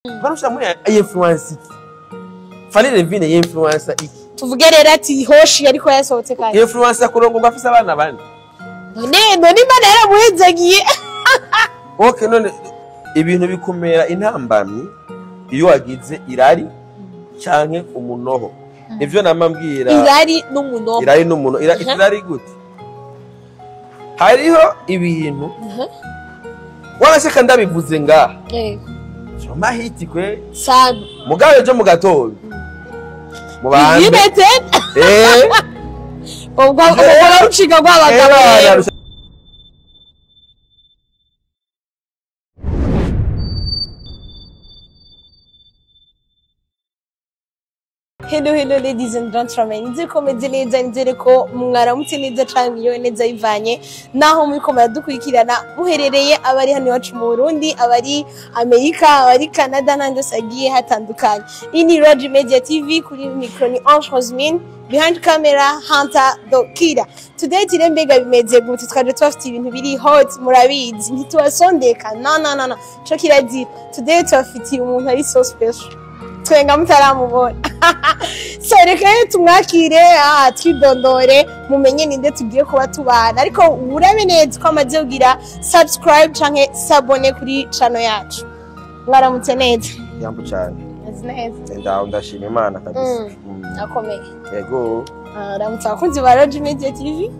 barusha muri influence iki Fally Levine influencer iki tuvuge rero ati hoshi ariko yasohotse kandi influencer kurongo gafise abana bandi none Imana yaramuhezagiye okay none ibintu bikumera intambamyi iyo wagize irari canke umunoho ivyo namambwira irari n'umunoho irari gute hariho ibintu warashaka ndabivuze ngaha Choma hiti kwe sana mugabe jo mugatondo mubande yibete ubwo baruciga gw'abagabo Hello ladies and gentlemen, nziko meze neza nzere ko mwaramutse neza cyane iyo neza ivanye naho muri ko muradukurikirana muherereye abari hano iwacu mu Burundi abari Amerika abari Canada nandi sagiye hatandukanye. Iyi ni Roger Media TV kuri micro ni Ange Rosmine, behind camera Hunter Dokira. Today tirembega bimeze gute twaje twafite ibintu biri hot murabizi ntitubasondeka no cyo kirazi. Today twafitiye umuntu ari so special twenga mutaramubona so reka tumwakire twidondore mumenye ninde tugiye kuba tubana ariko urabe neza ko amaze kugira subscribe canke s'abone kuri channel yacu mwaramutse neza yambu cyane neza ndashima Imana kabisa akomeye yego ramutse abakunzi ba Roger Media TV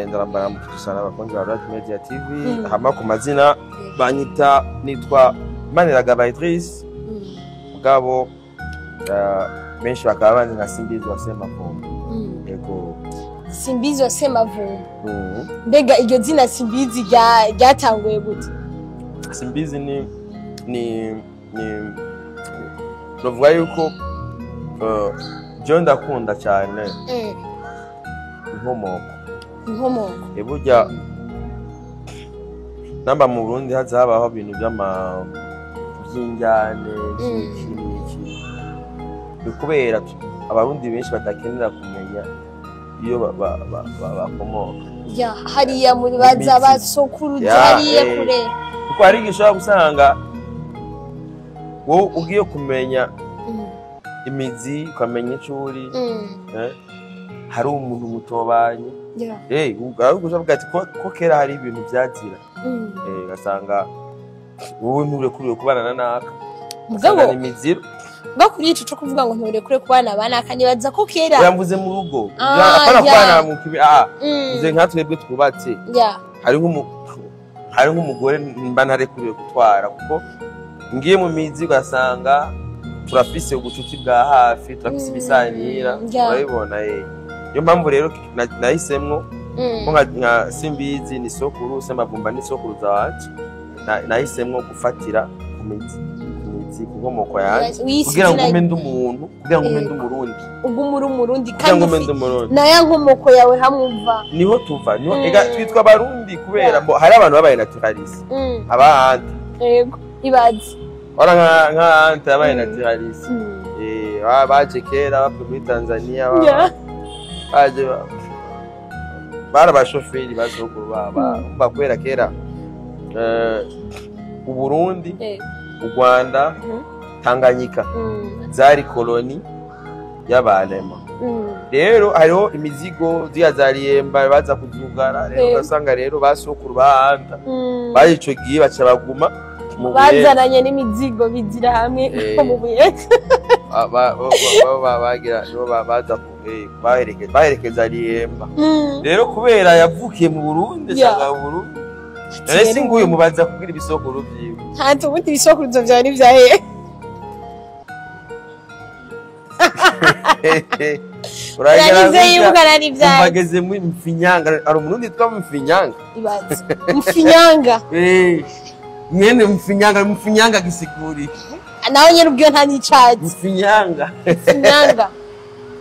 ndarambara mukisana abakunzi ba Roger Media TV hama ku mazina banyita nitwa Maniragaba Idriss mugabo benshi bakaba banzi nka Simbizi wa Semavumba yego Simbizi wa Semavumba mbega iryo zina Simbizi ryatanguye gute Simbizi ni novuga yuko je ndakunda cyane inkomoko burya namba mu Burundi hazabaho ibintu by'injyane z'iki kubera abarundi benshi batakenera kumenya iyo bakomoka hariya muri baza basokuru hariya kure kuko hari gishobora gusanga wowe ugiye kumenya imizi ukamenya icuri hari umuntu mutobanye ushobora ati ko kera hari ibintu byazira ugasanga wowe nturekuriwe kubana naka mugabo imiziro bakuri ico kuvuga ngo nturekure kubana banaka nibaza ko kera yamvuze mu rugo apana kubana mu kibi nze nkatwebwe twubatse hari nk'umugore mba ntarekuriwe gutwara kuko ngiye mu mizi ugasanga turafise ubucuti bwa hafi turafise ibisanira urabibona yo mpamvu rero nahisemwo nka Simbizi ni sokuru Semavumba ni sokuru zawacu nahisemwo gufatira ku mizi inkomoko yanjye kugira ngo ume ndumuntu kugira ngo ume ndumurundi ubwo umurundi kandi naya nkomoko yawe hamumva niho tuva niho ega twitwa barundi kubera hari abantu babaye naturaliste abahandi yego ibazi ora nka yabaye naturaliste baje kera bapfe muri Tanzania baje barabashoferi bazokuru baba kubera kera u Burundi u Rwanda Tanganyika zari koloni y'abalema rero hariho imizigo ziyazariyemba baza kuzugara rero ugasanga rero basokuru bahanda bayico giye baca baguma bazaranye n'imizigo bizira hamwe mu buye bagira baza baherekeza riyemba rero kubera yavukiye mu Burundi cyangwa mu Burundi ese nguye mubaza kugira ibisokuru byiwe hantu ubundi ibisokuruzo byawe ni byahe uragize yibugana ni byahe bageze mu Mfinyanga ari umurundi twa Mfinyanga ibaze Mfinyanga nyene Mfinyanga gisiguri nawe nyene ubyo nta nicaje Mfinyanga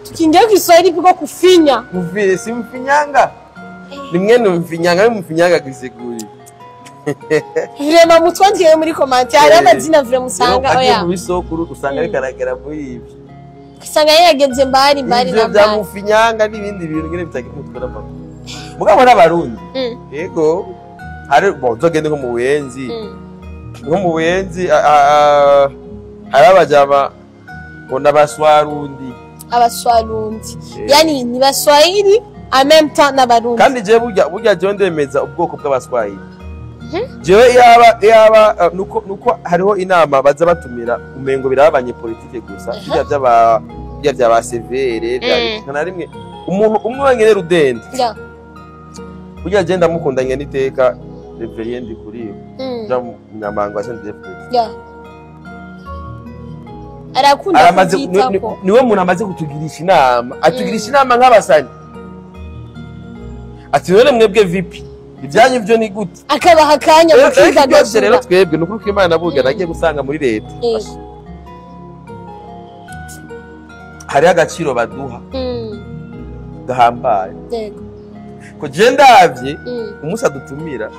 tukingiye kwiswahili bwo kufinya muvire si Mfinyanga ni mwene Mfinyanga gisiguri Vrema mutwandiye muri commentaire amazina vre musanga oya mu bisokuru usanga bigaragara muri ibi usanga yagenze mbari na bya Mfinyanga n'ibindi bintu ngire bitagi mutwe na papa mugabo n'abarundi yego hari zogende nko mu Buyenzi arabajama ngo n'abaswarundi abaswarundi yani ni baswahili en même temps n'abarundi kandi je burya je ndemeza ubwoko bw'abaswahili jewe yaba nuko hariho inama baza batumira umengo birabanye politike gusa byaba severe na rimwe umuntu umwe wanyene rudende burya je ndamukundanye n'iteka reverend kuri ja Nyamanga Saint-David arakunda kuzitako niwe muntu amaze kutugirisha inama atugirisha inama nk'abasani ati none mwebwe vipi ibyanyu byo ni gute akabaha akanya mu kwidagadura rero twebwe nuko uko Imana buga nagiye gusanga muri leta hari agaciro baduha gahambaye ko je ndavye umusa dutumira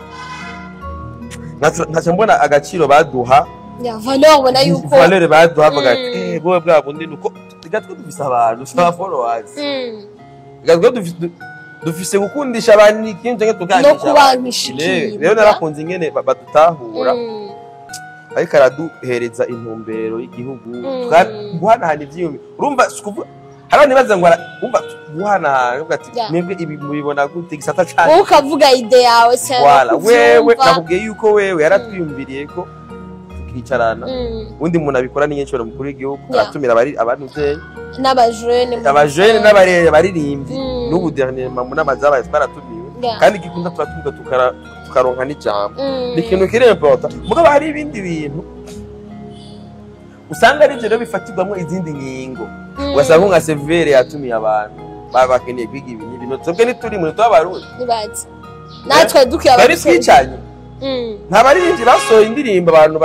nkaca mbona agaciro baduha ya valeur bona yuko valeur baduha bagati bowe bwa bundi nuko tigatwe dufise abantu saba followers tigatwe dufise gukundisha abantu ikintu cyo tugangisha no kubangishikira rero narakunze ingene badutahura ariko araduhereza intumbero y'igihugu guhanahana ivyiyumvi urumva harani baza ngo umva guhanahana ugati mwebwe ibi mubibona gute gisata cyane ukavuga ide yawe wala wewe nakubwiye yuko wewe yaratwiyumviriye ko tukicarana undi muntu abikora n'inyenyeri mukuru w'igihugu aratumira abantu ze n'abajene n'abaririmbyi n'ubu dernièrement n'amazabaye baratumiwe kandi gikunda turatumva tukaronka n'ijambo ni ikintu kiri important mugabo hari ibindi bintu usanga ari rero bifatirwamo izindi nyingo wasanga nka severe yatumiye abantu bakeneye kwiga ibintu twebwe nituri muri twabarundi nibazi natwe dukiye bari twicanye nta baririmbyi basohoye indirimbo abantu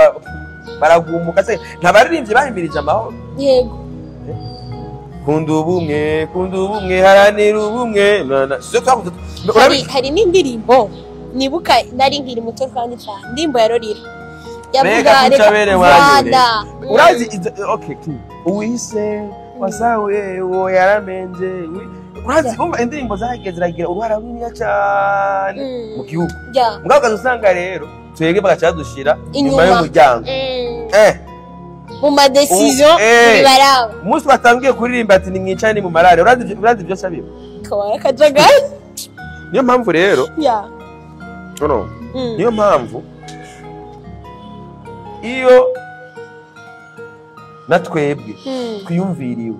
baragumuka se nta baririmbyi bahimirije amahoro yego kunda ubumwe haranira ubumwe hari n'indirimbo nibuka nari nkiri muto kandi cyane ndimbo yarorira yavuga reka urazi okay uwise wasawe wo yaramenje urazi umva indirimbo zahageze ziragira uruhara runini cyane mu gihugu mugabo usanga rero twege bagacadushira nyuma y'umuryango mu ma decision bibaraba umunsi batangiye kuririmba ati nimwicane mu marare urazi byo sabiba kabara kajagari niyo mpamvu rero niyo mpamvu iyo natwebwe twiyumviriwe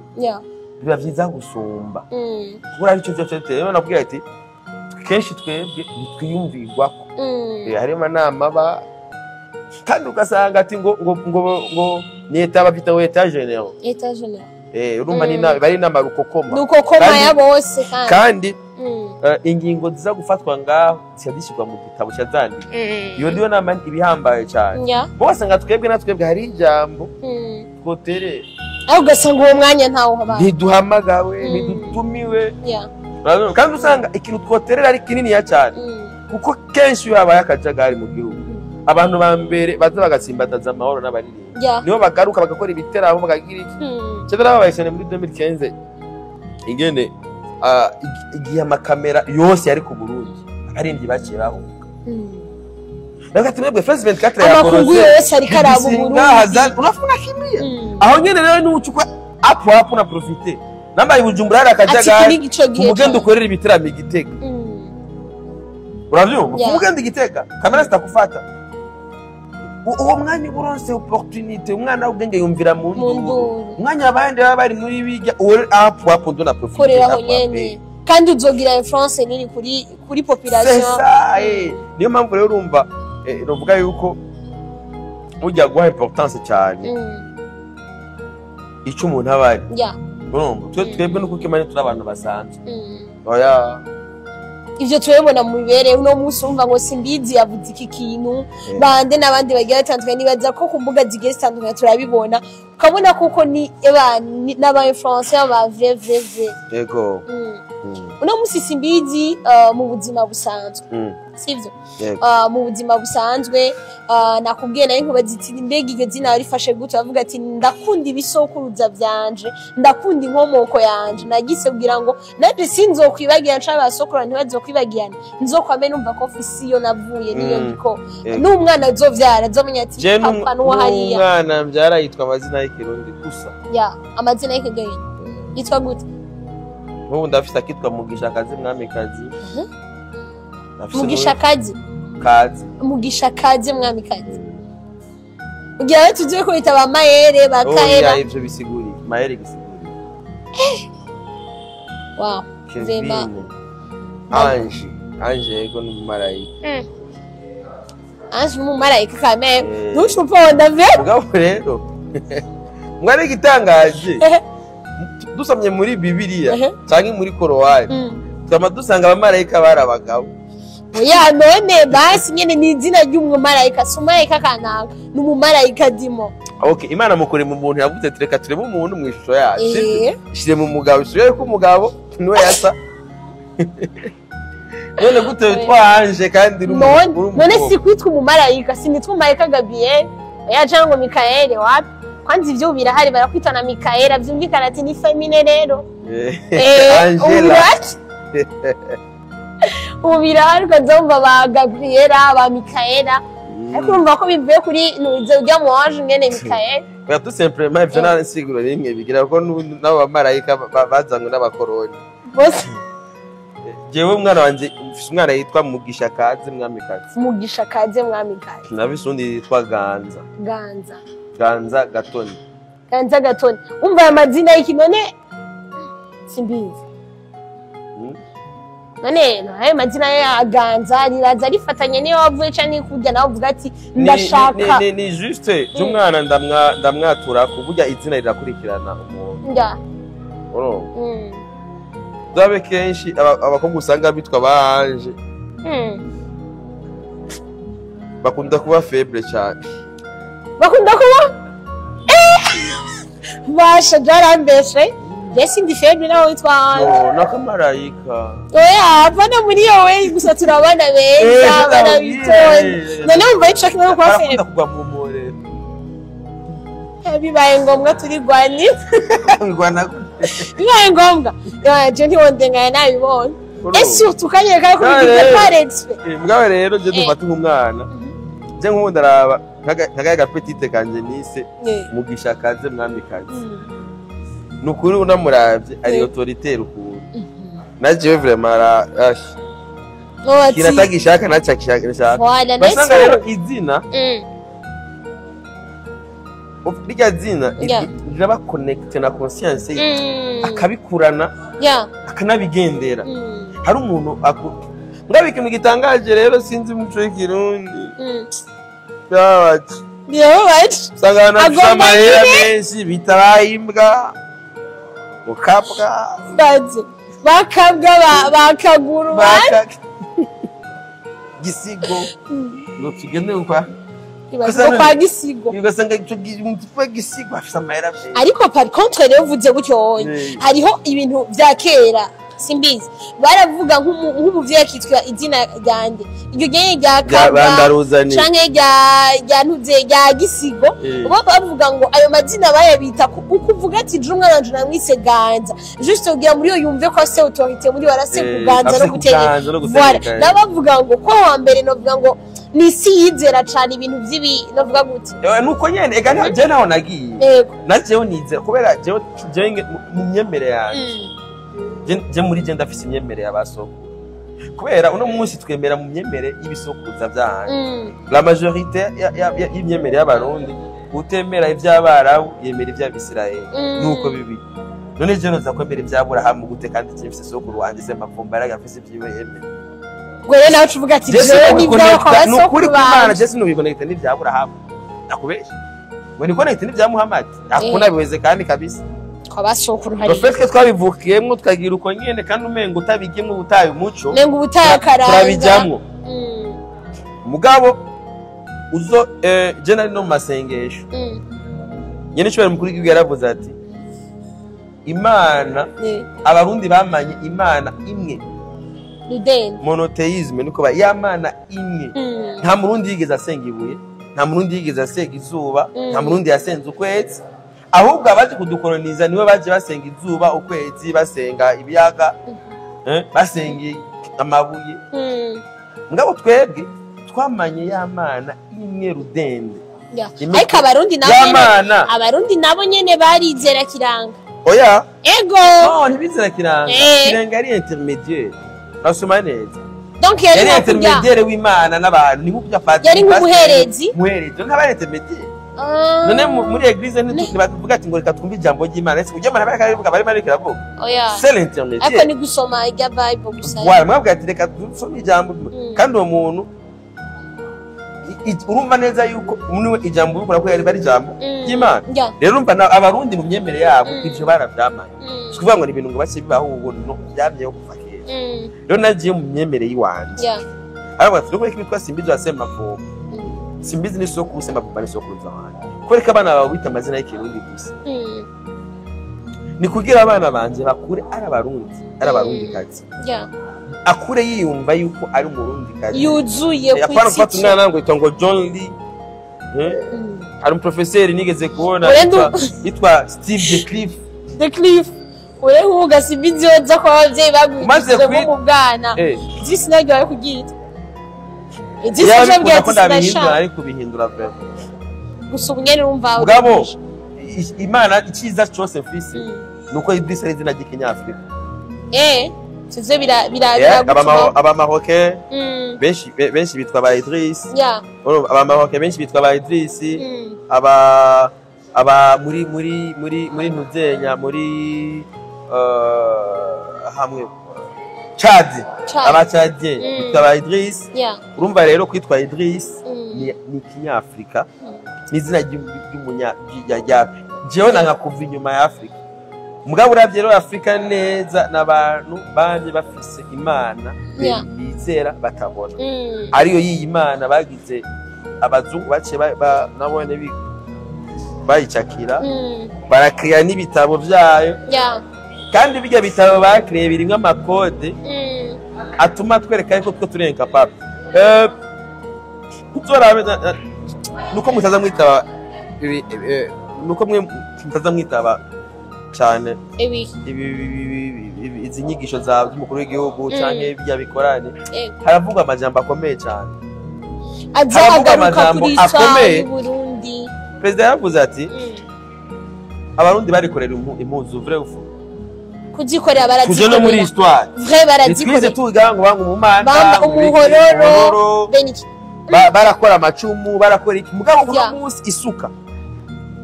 biba byiza gusumba kuko ari cyo cyo rero nabwiye ati kenshi twebwe twiyumvirwako harimo nama kandi ugasanga ati ngo ni etaba bita weta general urumva ni bari namarukokoma nukokoma ya bose kandi ingingo ziza gufatwa ngaho zishadishirwa mu gitabo cyazandika iyo ndiyo nama ibihambaye cyane bose nga twebwe natwebwe hari ijambo twotere aho ugasanga uwo mwanya ntawo habaye ntiduhamagawe ntidutumiwe kandi usanga ikintu twoterera ari kinini ya cyane kuko kenshi iyo habaye akajagari mu gihugu abantu ba mbere baza bagatsimbataza amahoro n'abaririmbi nibo bagaruka bagakora ibiteramo bakagira iki cyane babaye cyane muri 2015 ingene igihe amakamera yose yari ku Burundi abaririmbyi baciye bahunga Nakati mwebwe France 24 ya amakungu yose ari karabu Burundi unafuna kimia aho nyene rero n'ucukwa apo na profiter namba ibujumbura ari akajagari umugende ukorera ibitaramo Igitega uravyumva umugende Igitega kamera zitakufata uwo mwanya uronse opportunité umwana ubwenge yumvira mu nduru umwanya abandi baba bari muri bijya apo ndo na profiter korera aho nyene kandi uzogira influence nini kuri population niyo mpamvu rero urumva novuga yuko ujya guha importance cyane icyo umuntu abari urumva twebwe nuko kimanye turi abantu basanzwe oya ivyo twebona mu bibere uno munsi umva ngo simbizi yavuze iki kintu bande nabandi bagiye batandukanye nibaza ko ku mbuga zigiye zitandukanye turabibona ukabona kuko ni n'aba influencer ba vrai yego uno munsi simbizi mu buzima busanzwe sivyo mu buzima busanzwe nakubwiye nayo nkubazitira imbega iryo zina rifashe gute bavuga ati ndakunda ibisokuruza byanje ndakunda inkomoko yanje nagise kugira ngo naje sinzokwibagira ncabasokora ntibazokwibagirana nzokwame numva ko fisiyo navuye niyo ndiko n'umwana azovyara azomenya ati papa no hariya umwana mbyara yitwa amazina y'ikirundi gusa. Ya, amazina y'ikirundi. Yitwa gute? Nk'ubu ndafise akitwa Mugishakazi Mwamikazi. Mugishakazi. Kazi. Mugishakazi Mwamikazi. Ugiye tugiye kwita ba Mayere bakaera. Oya ivyo bisiguri. Mayere gisiguri. Wow. Vema. Ange yego n'umumarayika. Ange umumarayika kame. Ntushuponda ve. Mugabo rero. Mwari gitangaje. Dusomye muri Bibiliya canke muri Korowani. Twama dusanga abamarayika bari abagabo. Oya none basi nyene ni izina ry'umumarayika, sumarayika kanaka, n'umumarayika dimo. Okay, Imana mukore mu muntu yavuze tureka turebe umuntu mu ishusho yacu. Shire mu mugabo, ishusho yuko umugabo niwe yasa. None gute witwa Ange kandi none si kwitwa umumarayika, sinitwa umumarayika Gabriel, oya cyangwa Mikael wapi? Kwanza ivyo birahari barakwitana Mikaela, vyumvikana ati ni femine rero. Angela. Ubirahari kazomba ba Gabriela, ba Mikaela. Ariko urumva ko bivuye kuri nuzo rya mu Ange ngene Mikael. Oya tout simplement ivyo nari nsiguro rimwe bigira ko nabo bamarayika bazanywe n'abakoroni. Bose jewe umwana wanje mfise umwana yitwa Mugishakazi Mwamikazi. Mugishakazi Mwamikazi. Nabise undi yitwa Ganza. Ganza Gatoni. Ganza Gatoni. Umva amazina y'ikinone simbizi. None hayo mazina ya Ganza riraza rifatanye niyo wavuye cyane kujya nawe uvuga ati ndashaka. Ni juste cy'umwana ndamwatura kuburya izina rirakurikirana umuntu. Nda. Dabe kenshi abakobwa usanga bitwa ba Ange. Bakunda kuba faible cyane. Bakunda kuba basha jarambeshe. Jesi ndi faible nawe witwa Ange. No, nakamarayika. Oya, bana muri yowe gusa turabana beza, bana bitoye. None umva ico kimwe kwa faible. Bakunda kugwa mu more. Bibaye ngombwa turi gwani. Ngwana. Bibaye ngombwa. Ya je ntiwondengaya nabibonye. Ese tukanyeka ko bigize parents. Mugabo rero je dufata nk'umwana. Je nk'ubundi araba nkagaga petite kanje nise Mugishakazi Mwamikazi. Nukuri unamuravye ari autoritaire ukuri. Naje vraiment kiratagishaka nacakishaka. Basanga rero izina Ufika zina iraba connect na conscience akabikurana akanabigendera. Hari umuntu ngabike mu gitangaje rero sinzi muco w'ikirundi. Yabaje. Sagana n'amahera menshi bitabayimbwa. Ukapwa. Bakabwa bakaguru gisigo. Ngo tugende ukwa. Kwa gisigo. Ugasanga icyo gisigo afite amahera menshi. Ariko par contre rero uvuze gutyo hariho ibintu bya kera simbizi baravuga nk'umuvyeyi kitwa izina ryande iryo genge rya Bandaruzani canke rya ntuze rya gisigo bo bavuga ngo ayo mazina bayabita ukuvuga ati je umwana wanje namwise Ganza juste ugira muri yo yumve ko ase autorité muri warase kuganza no gutegeka voilà nabavuga ngo ko wa mbere no vuga ngo nisi yizera cyane ibintu by'ibi navuga gute nuko nyene ega je naho nagiye najeho nizera kubera je mu myemere yanjye je muri je ndafise imyemere y'abasoko kubera uno munsi twemera mu myemere y'ibisokuza byahanje la majorité y'imyemere y'abarundi utemera ivy'abarabu yemera ivy'abisirayeli nuko bibi none je noza kwemera ivy'Aburahamu gute kandi cyifise sokuru wanje se mapfumba yaragafise ibyiwe yemera gwere nawe uvuga ati je nivyo ko nukuri kumana je sinubiconnecte n'ivy'Aburahamu nakubesha ngo ni connecte n'ivya Muhammad akuna biweze kandi kabisa kwabasokuru hari profeske twabivukiyemwo tukagira uko nyene kandi umengo utabigiyemwo ubutaye umuco mengo ubutaye karanga turabijamwo mugabo uzo je nari no mu masengesho nyene cyo mukuru w'igihugu yaravuze ati Imana abarundi bamanye Imana imwe monotheisme niko ba yamana imwe nta murundi yigeze asenga ibuye nta murundi yigeze asenga izuba nta murundi yasenze ukwezi ahubwo abaje kudukoloniza niwe baje basenga izuba ukwezi basenga ibiyaga basenga amabuye ngabo twebwe twamanye yamana imwe rudende ariko abarundi nabo nyene barizera kiranga oya ego no ntibizera kiranga kiranga ari intermediaire basoma neza donc yari intermediaire w'Imana n'abantu ni nk'ubya Padiri yari nk'umuherezi nk'aba intermediaire none muri eglise ntituvuga ati ngo reka twumve ijambo ry'Imana ese ujye mana bakavuga bari mari kiravuga oya c'est l'intermediaire ariko ni gusoma irya Bible gusa wala mwabwa ati reka dusome ijambo kandi uwo muntu urumva neza yuko umwe ijambo urukora ko yari bari ijambo ry'Imana rero urumva abarundi mu myemere yabo ivyo baravyamanye kuvuga ngo ni ibintu ngo bashye bibaho ubuntu byamyeho kuva kera rero nagiye mu myemere yiwanje ariko turi ko bitwa simbizo asema vuba simbizi ni soko usema vuba ni soko z'abandi kwereka abana bawe bita amazina y'ikirundi gusa ni kugira abana banje bakure ari abarundi kazi akure yiyumva yuko ari umurundi kazi yuzuye kwisi umwana ngo itongo John Lee ari umuprofeseri nigeze kubona yitwa Steve De Cliff ure huga simbizi yoza kwa abavyeyi bagwije mu bwana zisi naryo ari kugira zisi jabwiye ati sinashaka ari kubihindura pe gusa ubunyene urumva ubwabo Imana ikiza cyose mfise nuko Idris ari izina ry'ikinyafrika size bira aba Marocain benshi bitwa ba Idris aba benshi bitwa ba Idris aba muri Ntuzenya muri hamwe Chad aba Chadien bitwa ba Idris urumva rero kwitwa Idris ni kinyafrika ni izina ry'umunya jewe nanga kuva inyuma ya Afrika mugabo uravye rero Afrika neza n'abantu banje bafise Imana bizera batabona ariyo yiyi Imana bagize abazungu bace nabone bayicakira barakriya n'ibitabo vyayo kandi bijya bitabo bakriye birimwe amakode atuma twereka yuko twe turi incapable kuzorabe nuko mutaza mwitaba nuko mwe mutaza mwitaba cyane izi nyigisho za umukuru w'igihugu canke bijya bikorane haravuga amajambo akomeye cyane azagaruka kuri akomeye Burundi president yavuze ati abarundi barikorera impuzu vrai ufu kuzikorera barazikorera no muri histoire vrai barazikorera tuvuga ngo bangu mu manda bamba umuhororo beniki barakora amacumu barakora iki mugabo uno munsi isuka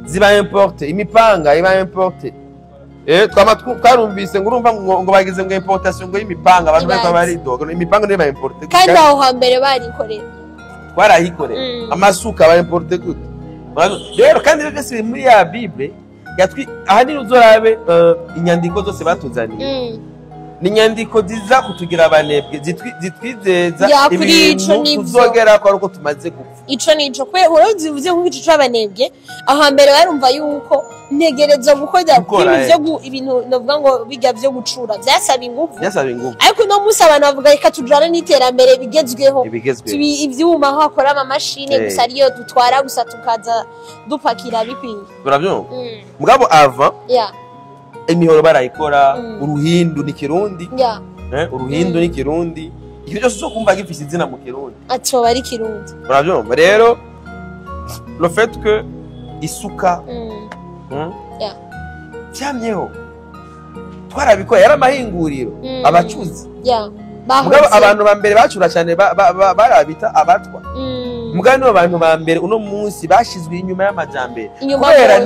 ziba importe imipanga iba importe twarumvise ngo urumva ngo bagize ngo importation ngo y'imipanga abantu bari baridoga imipanga niba importe kandi aho hambere barikorera twarahikorera amasuka ba importe gute rero kandi byose muri ya Bible aha ni uzorabe inyandiko zose batuzaniye ni nyandiko ziza kutugira abanebwe zitwizeza ibintu tuzogera ko aruko tumaze gupfa ico nico kwe urozivuze nk'ico c'abanebwe aho hambere barumva yuko ntegerezo gukora ibintu novuga ngo bijya byo gucura byasaba ingufu ariko no musi abantu bavuga reka tujana n'iterambere bigezweho ivyuma aho akora ama machine gusa ariyo dutwara gusa tukaza dupakira bikwiye uravyumva mugabo ava imihoro barayikora uruhindu ni kirundi uruhindu ni kirundi ibyo byose zo kumva gifise izina mu kirundi ati bari kirundi uravyumva rero le fait que isuka cyamyeho twarabikora yari amahinguriro abacuzi mugabo abantu ba mbere bacura cyane barabita abatwa mugabo nibo bantu ba mbere uno munsi bashizwe inyuma y'amajambere kubera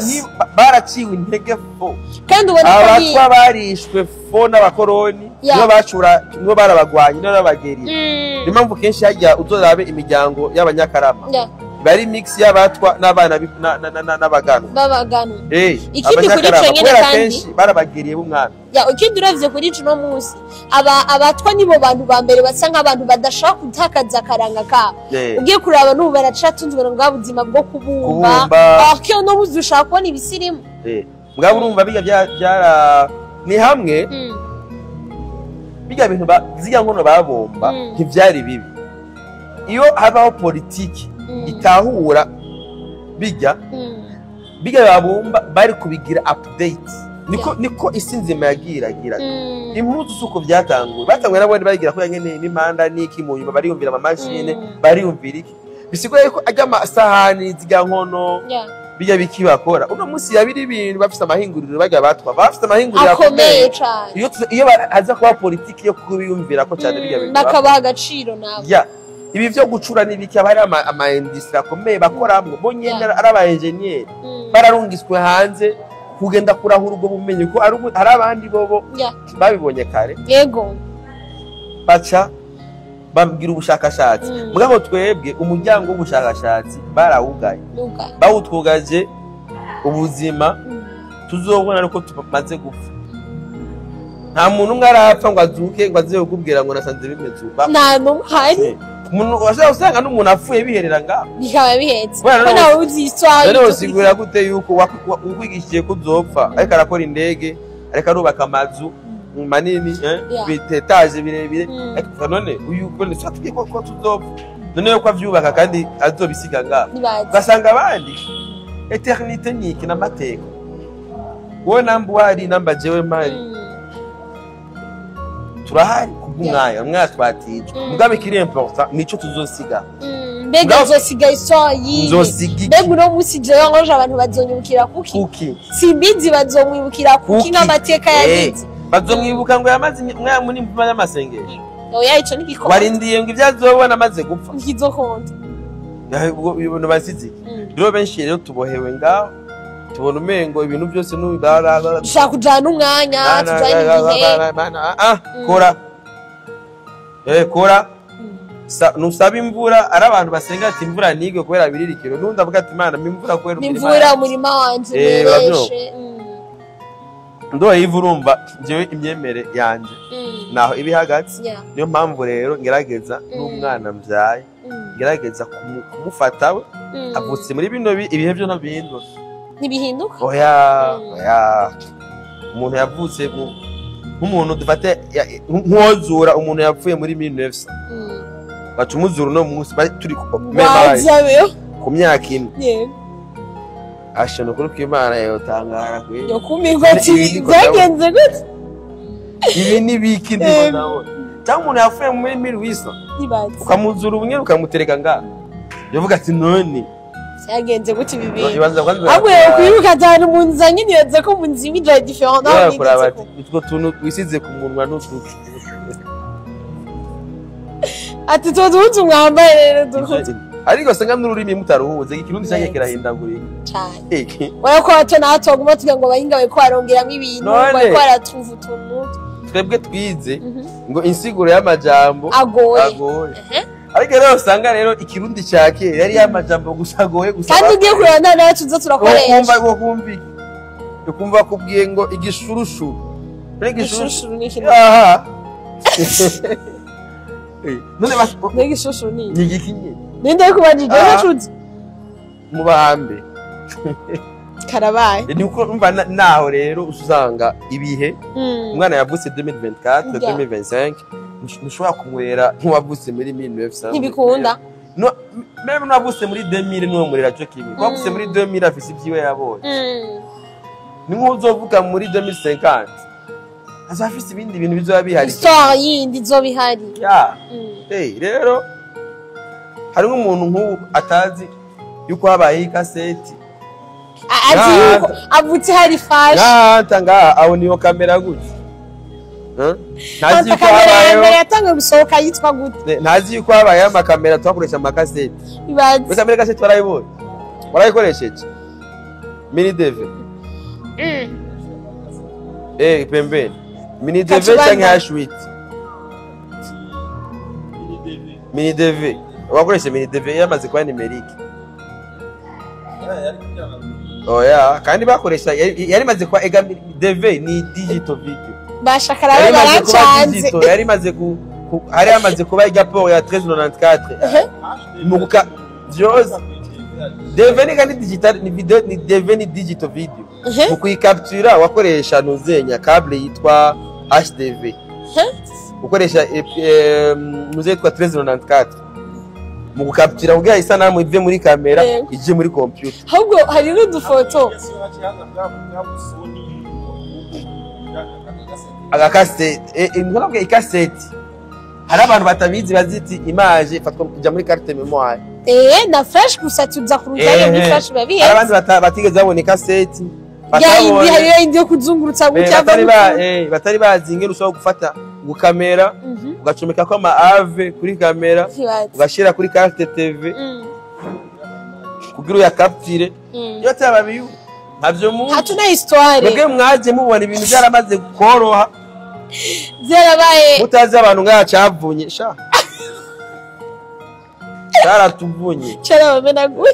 baraciwe intege fo kandi ubona abatwa barishwe fo n'abakoroni nibo bacura nibo barabagwanye n'abageri impamvu kenshi hajya uzorabe imiryango y'abanyakarama bari mix y'abatwa n'abana n'abagano babagano ikindi kuri cyo nyene kandi barabagiriye b'umwana ikindi uravye kuri cyo no munsi abatwa nibo bantu ba mbere basa nk'abantu badashaka gutakaza akaranga kabo ugiye kuraba n'ubu baracatunzwe ngo buzima bwo kubumba akyo no buzushaka kubona ibisirimu mugabo urumva byara ni hamwe bijya bintu zijya nkono babomba ntivyari bibi iyo habaho politiki itahura bijya babumba bari kubigira update niko isi nzima yagiragira impuzu suko byatanguye batanguye nabo bagira ko yankeneye n'imanda n'iki mu nyuma bariyumvira ama machine bariyumvira iki bisigaye ko ajya amasahani zijya nkono Yeah. bijya bikibakora uno munsi yabiri ibintu bafite amahinguriro bajya bafite amahinguriro akomeye cyane. iyo haza kuba politiki yo kubiyumvira ko cyane bijya bintu bakabaha agaciro nabo. ya ibi byo gucura n'ibiki aba ari ama industry akomeye bakoramo bo nyene ari aba engineer bararungiswe hanze kugenda kurahura ubwo bumenyi ko ari abandi bobo babibonye kare yego baca babwira ubushakashatsi mugabo twebwe umuryango w'ubushakashatsi barawugaye bawutwugaje ubuzima tuzobona ariko tumaze gupfa nta muntu umwe arapfa ngo azuke ngo aze kukubwira ngo nasanze bimeze uba nta n'uhari umuntu washaka usanga n'umuntu apfuye biherera ngaho bikaba bihetse ko nawe uzi iswaye rero usigura gute yuko ukwigishiye kuzopfa ariko arakora indege ariko arubaka amazu manini bitetaje birebire ariko none uyu ubone satubye ko tuzopfa none yuko avyubaka kandi azobisiga ngaho ugasanga abandi eternité niki n'amateka wowe namba wari namba jewe mari turahari kubw'umwanya twatije mugabe kiri important nico tuzosiga mbega uzosiga iswaye yindi mbega uno musi jewe ngoje abantu bazonyibukira kuki simbizi bazomwibukira kuki n'amateka yagize bazomwibuka ngo yamaze umwanya muri mvuma y'amasengesho oya ico n'igikombe warindiye ngo ivyazobona amaze gupfa ntizokonda ibintu basize rero benshi rero tubohewe ngaho tubona umengo ibintu byose n'ubigara dushaka kujana umwanya tujana igihe kora kora nusaba imvura ari abantu basenga ati imvura nige kubera biririkiro nundi avuga ati Imana imvura kubera imvura umurima wanje nireshe ndo yivurumva jewe imyemere yanje naho ibi hagati niyo mpamvu rero ngerageza n'umwana mvyaye ngerageza kumufata we avutse muri bino ibihe byo nabindura nibihinduka oya umuntu yavutse nk'umuntu dufate nkozura umuntu yapfuye muri 1900 bacumuzura no munsi bari turi ku myaka imwe ashano kuri kw'Imana yotangara kwe yo kumirwa ati byagenze gute ibi nibiki ndimo nabona cyangwa umuntu yafuye muri 1800 ukamuzura ubunye ukamutereka ngaho yavuga ati none byagenze gute bibi ahubwo kwiruka cyane umuntu zanyi niyoze ko munzi imija different naho utwo tuntu wisize ku munwa n'utwo ati tuduze umwambaye rero duhuze ariko sanga n'ururimi mutaruhuze ikirundi cyange kirahindagurika cyane waya ko ato natoguma tugira ngo bahingawe ko arongeramo ibintu ko aratuva utuntu twebwe twize ngo insiguro y'amajambo agoye ariko rero usanga rero ikirundi cyake yari y'amajambo gusa agoye gusa kandi ugiye kurana nawe tuzo turakoresha ukumva kubwiye ngo igishurushu igishurushu ni kintu none igishurushu ni igikinye ninde kubajije n'acuzi mu bahambe karabaye ni uko umva naho rero usanga ibihe umwana yavutse 2024 2025 ntushobora kumwera nk'uwavutse muri 1900 ntibikunda no meme n'uwavutse muri 2000 n'uwo murira cyo kimwe wavutse muri 2000 afise ibyiwe yabonye ni nk'uzovuga muri 2050 azafise ibindi bintu bizoba bihari histoire yindi izoba ihari rero hari nk'umuntu nk'ubu atazi yuko habaye ikaseti azi yuko avutse hari fashe tanga aho niyo kamera gutya ntazi yuko habaye yatangiye gusohoka yitwa gute ntazi yuko habaye amakamera twakoresha amakaseti ibaze kamera kaseti warayibonye warayikoresheje mini dv pembeni mini dv cyangwa hashwit mini dv wakoresha mini dv yamaze kuba numerique oya kandi bakoresha yari maze kuba ega dv ni digital video bashakara baracanze yari maze ku hari amaze kuba igaporo ya 1394 muguka byose dv ni kandi digital ni video ni dv ni digital video ukuyicaptura wakoresha nuzenya cable yitwa hdv ukoresha nuzetwa 1394 mu gukaptura ubwo isanamu ive muri kamera ije muri computer ahubwo hari n'udufoto agakasete ntabwo ikasete hari abantu batabizi baziti image ifatwa kujya muri carte memoire na flash gusa tuza kuruzayo muri flash babihe hari abandi batigeze babona cassette batabonye hariyo indi kuzungurutsa gutya batari bazi ingene ushobora gufata gukamera ugacomeka ko ama ave kuri kamera ugashira kuri carte TV kugira uya capture yo tababiyu navyo mu hatuna histoire mwebwe mwaje mubona ibintu byaramaze koroha zarabaye mutazi abantu ngacavunye sha caratuvunye carabamenaguye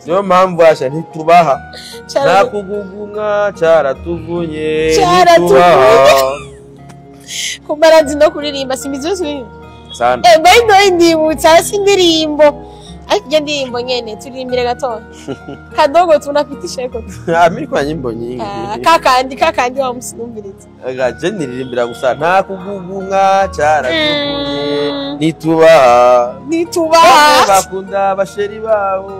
niyo mpamvu asha ntitubaha nakugugumwa caratuvunye kumarazi no kuririmba simizo sana bayi ndibutsa sindirimbo ariko iyo ndirimbo nyene turirimbire gatoya kadogo tunapitisha ko amiri kwa nyimbo nyingi kakandi wa musinumviriza agaje niririmbira gusa nakugugumwa caratuvunye nitubaha bakunda basheri bawo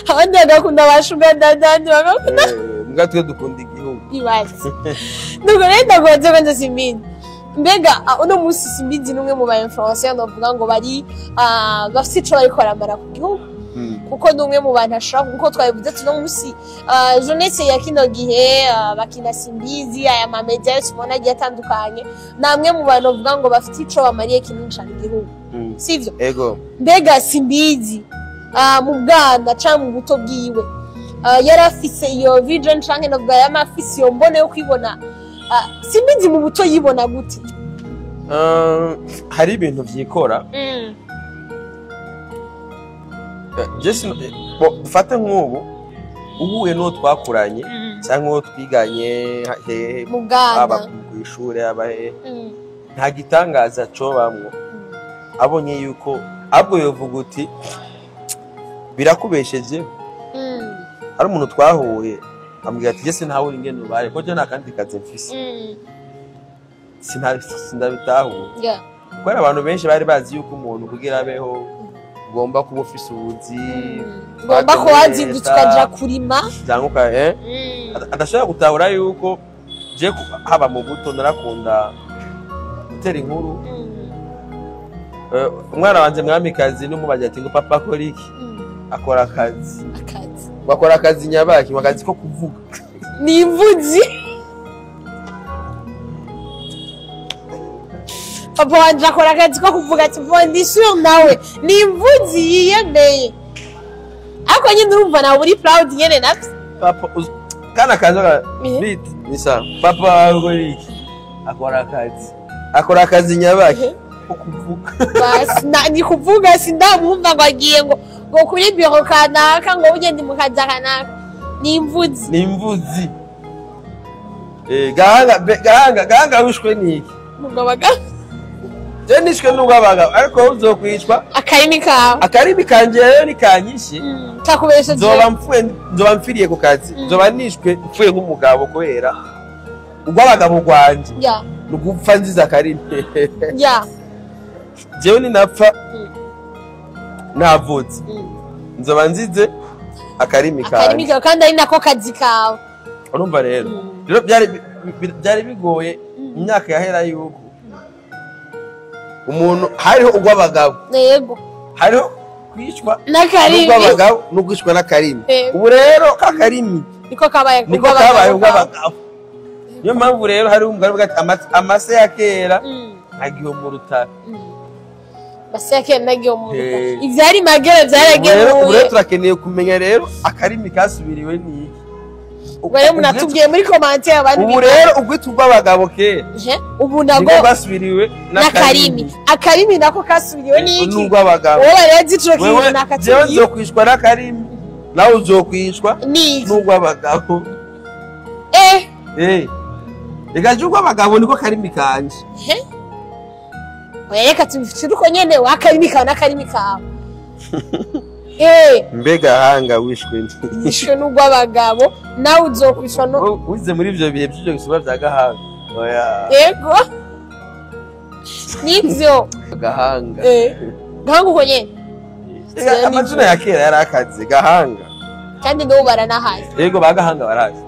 abandi bagakunda bashuga dadandi bagakunda mbwa twe dukunda igihugu ibaze nuko rero ndagoze kwanza simbizi mbega uno munsi simbizi numwe mu ba influencer bavuga ngo bari bafite ico bariko baramara ku gihugu kuko numwe mu bantu ashaka kuko twabivuze tuno munsi jeunesse ya kino gihe bakina simbizi aya ma media yose ubona agiye atandukanye namwe mu bantu bavuga ngo bafite ico bamariye kinini cyane igihugu sivyo ego mbega simbizi mu bwana cyangwa mu buto bwiwe yarafise iyo vision canke navuga yamafise iyo mbone yo kwibona simbizi mu buto yibona gute hari ibintu vyikora dufate nk'ubu uhuye n'uwo twakuranye cyangwa uwo twiganye aba ku ishuri aba nta gitangaza co bamwo abonye yuko abwo yovuga uti birakubesheje hari umuntu twahuye ambwira ati jese ntawe ingene ubare ko je nakandi kaze mfise sindabitahuye kubera abantu benshi bari bazi yuko umuntu kugira abeho ugomba kuba ufise ubuzi ugomba kuba wazindutse ukaja kurima cyangwa adashobora gutahura yuko je haba mu buto narakunda gutera inkuru umwana wanje mwamikazi n'umubaje ati ngo papa akora iki akora akazi bakora akazi nyabaki akazi ko kuvuga ni imvuzi papa wanje akora akazi ko kuvuga ati ndi sure nawe ni imvuzi yiyemeye ariko nyine urumva nawe uri proud nyene navyo papa kana kaza bit nisa papa akora iki akora akazi nyabaki ko kuvuga basi ni kuvuga sindamwumva ngo agiye ngo kuri biro kanaka ngo ugende mu kaza kanaka ni imvuzi gahanga wishwe niki mugabaga je nishwe n'ugabaga ariko uzokwicwa akarimi kanje rero nikanyishe takubesha nzoba mfiriye ku kazi nzoba nishwe mfuye nk'umugabo kubera ugwabagabo gwanje nugupfa nziza akarimi jewe ninapfa navutse nzoba nzize akarimi kawe kandi ari nako kazi kawe urumva rero byari bigoye imyaka yahera yuko umuntu hariho ugwabagabo yego hariho kwicwa n'akarimi ugwabagabo n'ugwishwa n'akarimi ubu rero kakarimi niko kabaye ugwabagabo niyo mpamvu rero hari umugabo ugati amase ya kera agiho mu rutara baseke nagiye mu ivyari magere byaragemuye ubu rero turakeneye kumenya rero akarimi kasubiriwe ni Wale munatubwiye muri commentaire abandi ubu rero ugwitwa abagabo kera ubu nago basubiriwe n'akarimi akarimi nako kasubiriwe niki n'ubwo abagabo wowe rero ico kintu nakatiye jewe nzokwishwa n'akarimi nawe uzokwishwa n'ubwo abagabo Ega ubwo abagabo niko karimi kanje Wereka tubifite uko nyene wakarimi kawe n'akarimi kawe mbega hanga wishwe nishwe n'ubwo abagabo nawe uzokwishwa no wize muri ivyo bihe by'ivyo bisuba bya gahanga oya yego nivyo gahanga gahanga uko nyene amazina ya kera yari akaze gahanga kandi n'ubu baranahazi yego bagahanga barazi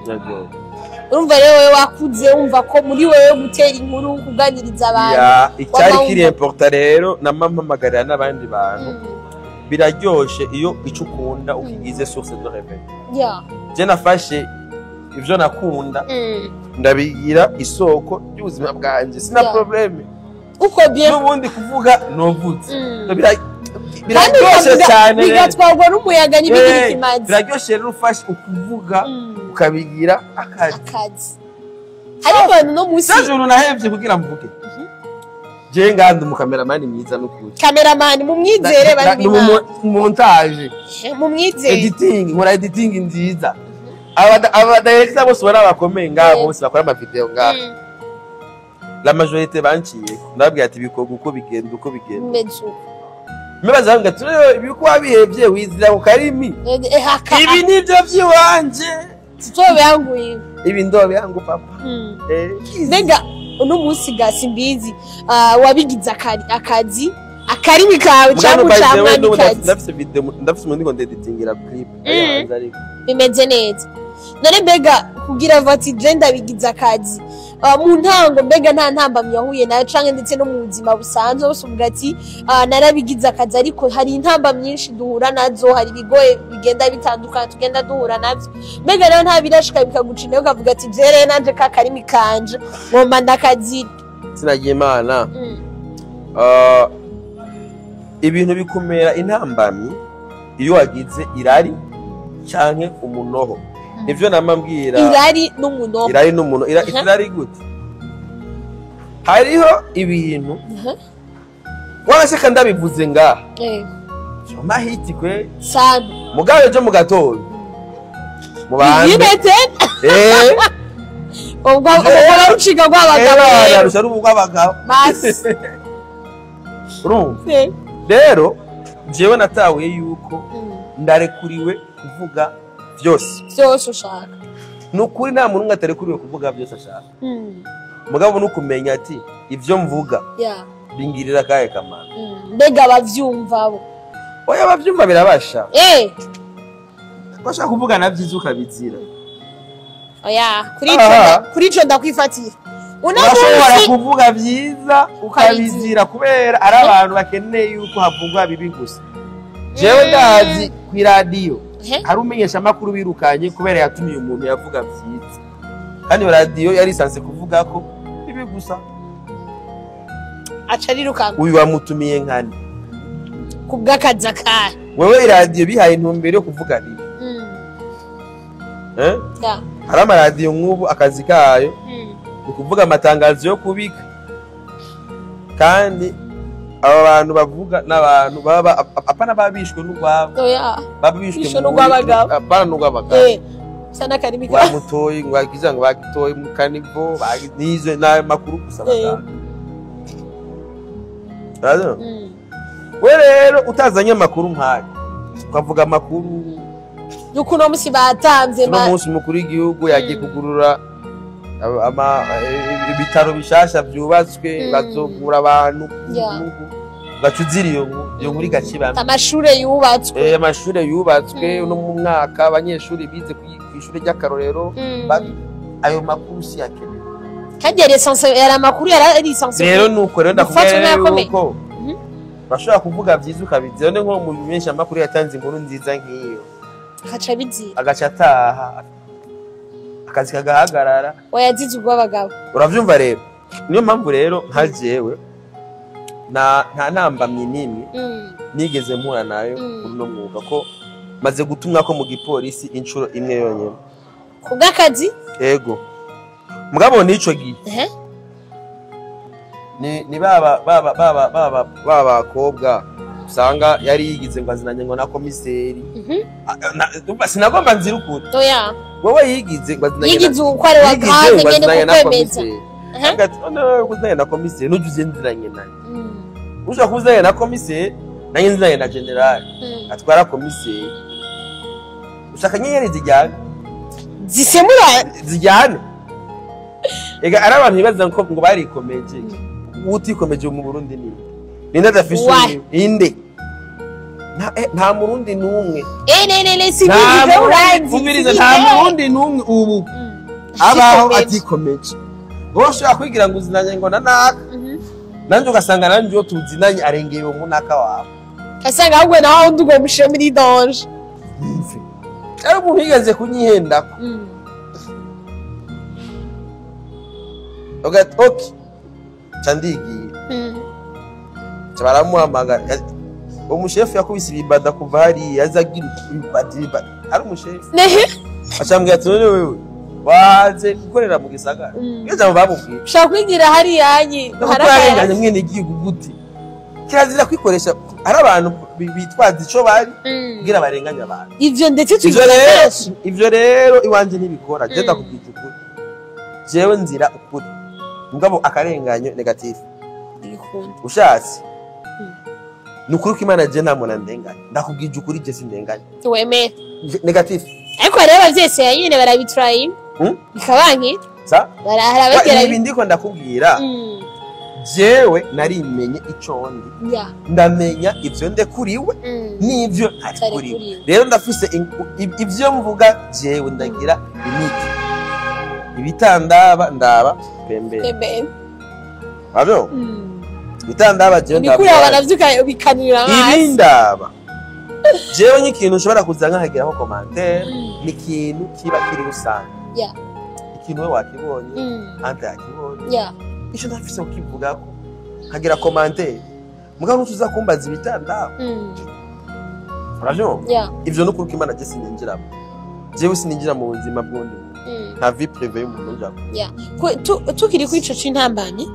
yego urumva rero wewe wakuze wumva ko muri wewe gutera inkuru kuganiriza abantu icyari kiri important rero namampagarira n'abandi bantu biraryoshe iyo ico ukunda ukigize source de revenu je nafashe ivyo nakunda ndabigira isoko y'ubuzima bwanje sina probleme uko bien n'ubundi kuvuga novutse biraryoshe cyane bigatwarwa n'umuyaga n'ibindi kimazi biraryoshe rero ufashe ukuvuga ukabigira akazi hari abantu no musi sajuru nahevye kugira mvuge je ngandi mu cameraman mwiza n'ukuri cameraman mu mwizere bari montage mu mwizere editing nkora editing nziza abadayerekeza bose bari abakomeye ngabo bose bakora amavideo ngabo la majorité banciye ndabwiye ati bikorwa uko bigenda Mmebaza ngo turebe ibiko abihevye wizira ku karimi ibi nivyo vyiwanje sitobe yanguye ibi ndobe yangu papa mbega uno munsi gasimbizi wabigize akazi akarimi kawe cyangwa cyamwandikazi ndafise video ndafise umuntu ngo ndeditingira clip bimeze neza none mbega kugira vati gender bigize akazi mu ntango mbega nta ntambamye yahuye nayo canke ndetse no mu buzima busanzwe basuvuga ati narabigize akazi ariko hari intamba myinshi duhura nazo hari bigoye bigenda bitandukana tugenda duhura navyo mbega rero nta birashika bikagucinayo ukavuga ati vyereye nanje ka karimi kanje ngomba ndakazi sinagiye imana ibintu bikumera intambamyi iyo wagize irari canke umunoho nivyo namambwira irari n'umunoho irari gute hariho ibintu wanashaka ndabivuze ngaha mahiti kwe sana mugabe jo mugatoyo mubande ubwo uruciga rw'abagabo yarusha rubuga abagabo basi urumva rero jewe natahuye yuko ndarekuriwe kuvuga byose ushaka nukuri nta muntu atarekuriwe kuvuga byose ashaka mugabo nukumenya ati ivyo mvuga bingirira kahe kamana mbega bavyumva bo oya bavyumva birabasha bashaka kuvuga navyiza ukabizira oya kuri ico ndakwifatira unashobora kuvuga vyiza ukabizira kubera ari abantu bakeneye yuko havugwa bibi gusa jewe ndazi ku radio hari umenyesha makuru birukanye kubera yatumiye umuntu yavuga vyiza kandi radio yari sanse kuvuga ko bibi gusa aca rirukanga uyu wamutumiye nkani kubwakaza ka wewe radio bihaye intumbero yo kuvuga bibi hari amaradiyo nk'ubu akazi kayo ni kuvuga amatangazo yo kubika kandi aba bantu bavuga n'abantu baba apana babishwe n'ugwabo babishwe n'ugwabagabo apana n'ugwabagabo sana karimi ka mutoyi ngwagiza ngo bagitoye mu kanivo nizo na makuru kusaba cyane we rero utazanye amakuru nk'ayo ukavuga amakuru yuko no musi batamvye no musi mukuru w'igihugu yagiye kugurura ibitaro bishasha byubatswe bazogura abantu bacuzira iyo nkuri gakibamwe amashure yubatswe no mu mwaka abanyeshuri bize kw'ishure ry'akarorero ayo makuru si yakeneye kandi yari amakuru yari lisansi rero nuko rero ndakubwira yuko bashobora kuvuga vyiza ukabizira none nko mu menshi amakuru yatanze inkuru nziza nk'iyo agaca ataha akazi kagahagarara wayazize ubw'abagabo uravyumva rero niyo mpamvu rero nka jewe nta ntambamye n'imwe nigeze mpura nayo kuri uno mwuga ko maze gutumwa ko mu gipolisi inshuro imwe yonyene kubw'akazi yego mugabo n'ico gihe ni baba bakobwa usanga yari yigize ngo azinanye ngo na komiseri sinagomba nzira ukuri wowe yigize ngo azinanye na komiseri hagati kuzanye na komiseri n'ujya uzindiranye nayo ushaka kuzanye na komiseri nanjye nzanye na generali atwara komiseri ushaka nyenyeri zijyane ega ari abantu bibaza ngo barikomeje utikomeje mu Burundi ninde adafise inde nta murundi numwe nta murundi numwe ubu abaho atikomeje wowe ushobora kwigira ngo uzinanye ngo nanaka nanjye ugasanga nanjye iyo tuzinanye arengeye uwo munaka wawe asanga ahubwo nawe undi ugomushe muri danje cyari umuntu yigeze kunyihendako okay candigiye baramuhamagara umushefu yakubise ibibada kuva hariya azagira ibibada ari umushefu acambwira ati none wewe waze gukorera mu gisagara ngeze mu babubwiye ushaka kwigira hariya hanyi hararenganya mwene igihugu gute kirazira kwikoresha ari abantu bitwaza ico bari kugira barenganya abantu ivyo ndetse ivyo rero iwanje ntibikora je ndakubwira ukuri jewe nzira ukuri ngabo akarenganyo negative ushatse nukuri ko Imana je ntamona ndenganya ndakubwije ukuri je sindenganya wemeye negative ariko rero abavyese yanyine barabitrying bikabanki sa barahara bagera ibi ndiko ndakubwira jewe narimenye ico ndi ndamenya ivyo ndekuriwe n'ivyo ntakuriwe rero ndafise ivyo mvuga jewe ndagira imiti ibitandaba ndaba pembeni wabyo bitandaba jewe ndaba nikuri abanavyuka bikanira hasi ibindaba jewe n'ikintu ushobora kuza nkahagiraho commentaire ni ikintu kiba kiri rusange ikintu we wakibonye ante yakibonye ico ndafise ukivugako hagira commentaire mugabo ntuza kumbaza ibitandaba urabyo ivyo nukuri ko Imana je sininjiramo jewe sininjira mu buzima bw'undi nta vie privée y'umuntu njako tukiri kuri ico c'intambamyi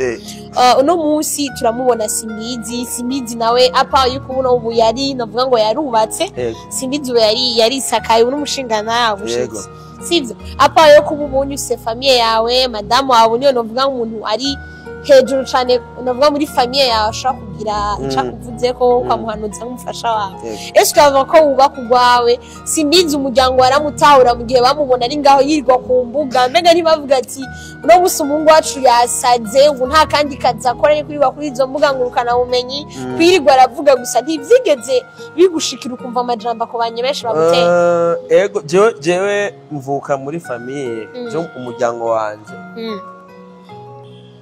uno munsi turamubona Simbizi nawe apa yuko uno ubu yari navuga ngo yarubatse Simbizi yari isakaye n'umushingana yabushitse sivyo apa yo kububunye use famille yawe madamu wawe niyo navuga umuntu ari hejuru cyane navuga muri famille yawe ashaka kugira icakuvuze ko kwamuhanuza nk'umufasha wawe ese ukava ko wubaka ugwawe Simbizi umuryango waramutahura mu gihe bamubona ari ngaho yirwa ku mbuga mbega ntibavuga ati uno musi umungu wacu yasaze ubu nta kandi kazi akora kuri izo mbuga ngurukana bumenyi kwirirwa aravuga gusa ntivyigeze bigushikira ukumva amajambo ko banyebesha baguteye ego jewe mvuka muri famille jo umuryango wanje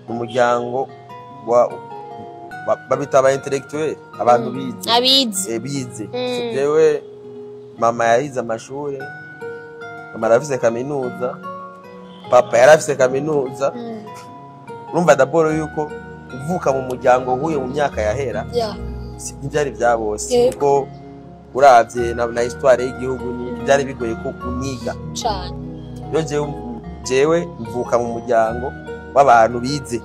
umuryango babita aba intellectuel abantu bize jewe mama yahize amashuri mama yarafise kaminuza papa yarafise kaminuza urumva d'abord yuko uvuka mu muryango huye mu myaka yahera byari byabose kuko uravye na histoire y'igihugu ni byari bigoye ko uniga cyane yo jewe mvuka mu muryango w'abantu bize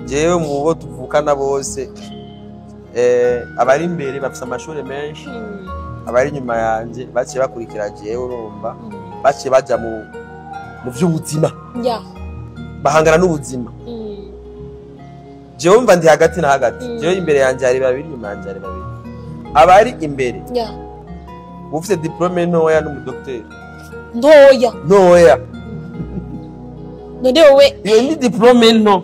jewe mu bo tuvukana bose abari imbere bafite amashuri menshi abari inyuma yanje baciye bakurikira jewe urumva baciye baja mu by'ubuzima bahangana n'ubuzima jewe mva ndi hagati na hagati jewe imbere yanje hari babiri inyuma yanje hari babiri abari imbere ufite diplome ntoya n'umudokiteri ntoya none wowe iyo ni diplome nto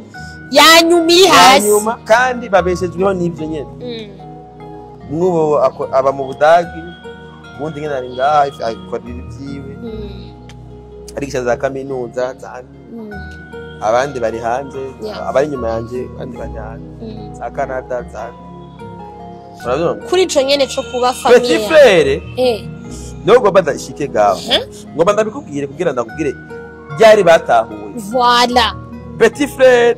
yanyumi hasi kandi babeshejweho n'ivyo nyene nk'ubu aba mu Budagi ubundi nyene ari ngaha akorera ibyiwe arigisha za kaminuza abandi bari hanze abari inyuma yanje abandi bari hanze za Canada kuri ico nyene co kuba famille petit frère nubwo badashike gaho ngo bandabikubwire kugira ndakubwire byari batahuye voilà petit frère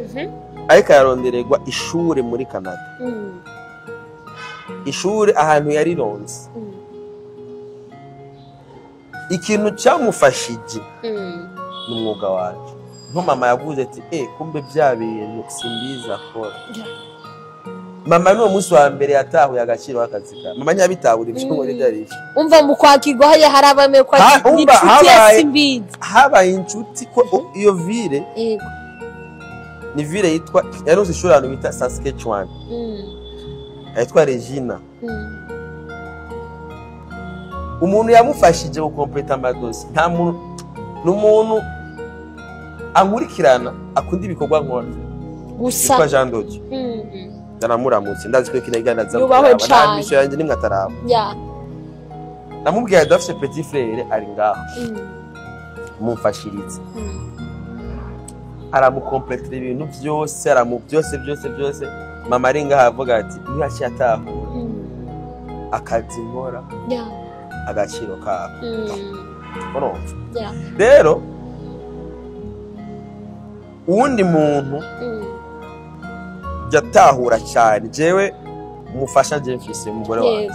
ariko yarondererwa ishure muri Canada ishure ahantu yari ronse ikintu cyamufashije n'umwuga wacu nko mama yavuze ati kumbe bya bintu Simbizi akora mama n'uwo munsi wa mbere yatahuye agaciro akazi ka mama nyabitahura ibyo ngo byari umva mu kwakirwa haya harabame kwa inshuti ya Simbizi habaye inshuti ko iyo ville ni ville yitwa yaronse ishuri ahantu bita Saskatchewan yitwa Regina umuntu yamufashije gukompleta amadosi nta muntu n'umuntu ankurikirana akunda ibikorwa nkora gusa yitwa Jean Dodio ndanamuramutse ndazi ko kinagana za misho yanje nimwe ataraba namubwiye adafite petit frère ari ngaho mumfashirize aramukompletira ibintu byose byose mama ari ngaha avuga ati ntiyaciye atahura akazi nkora agaciro kabo rero uwundi muntu yatahura cyane jewe umufasha je mfise umugore wanjye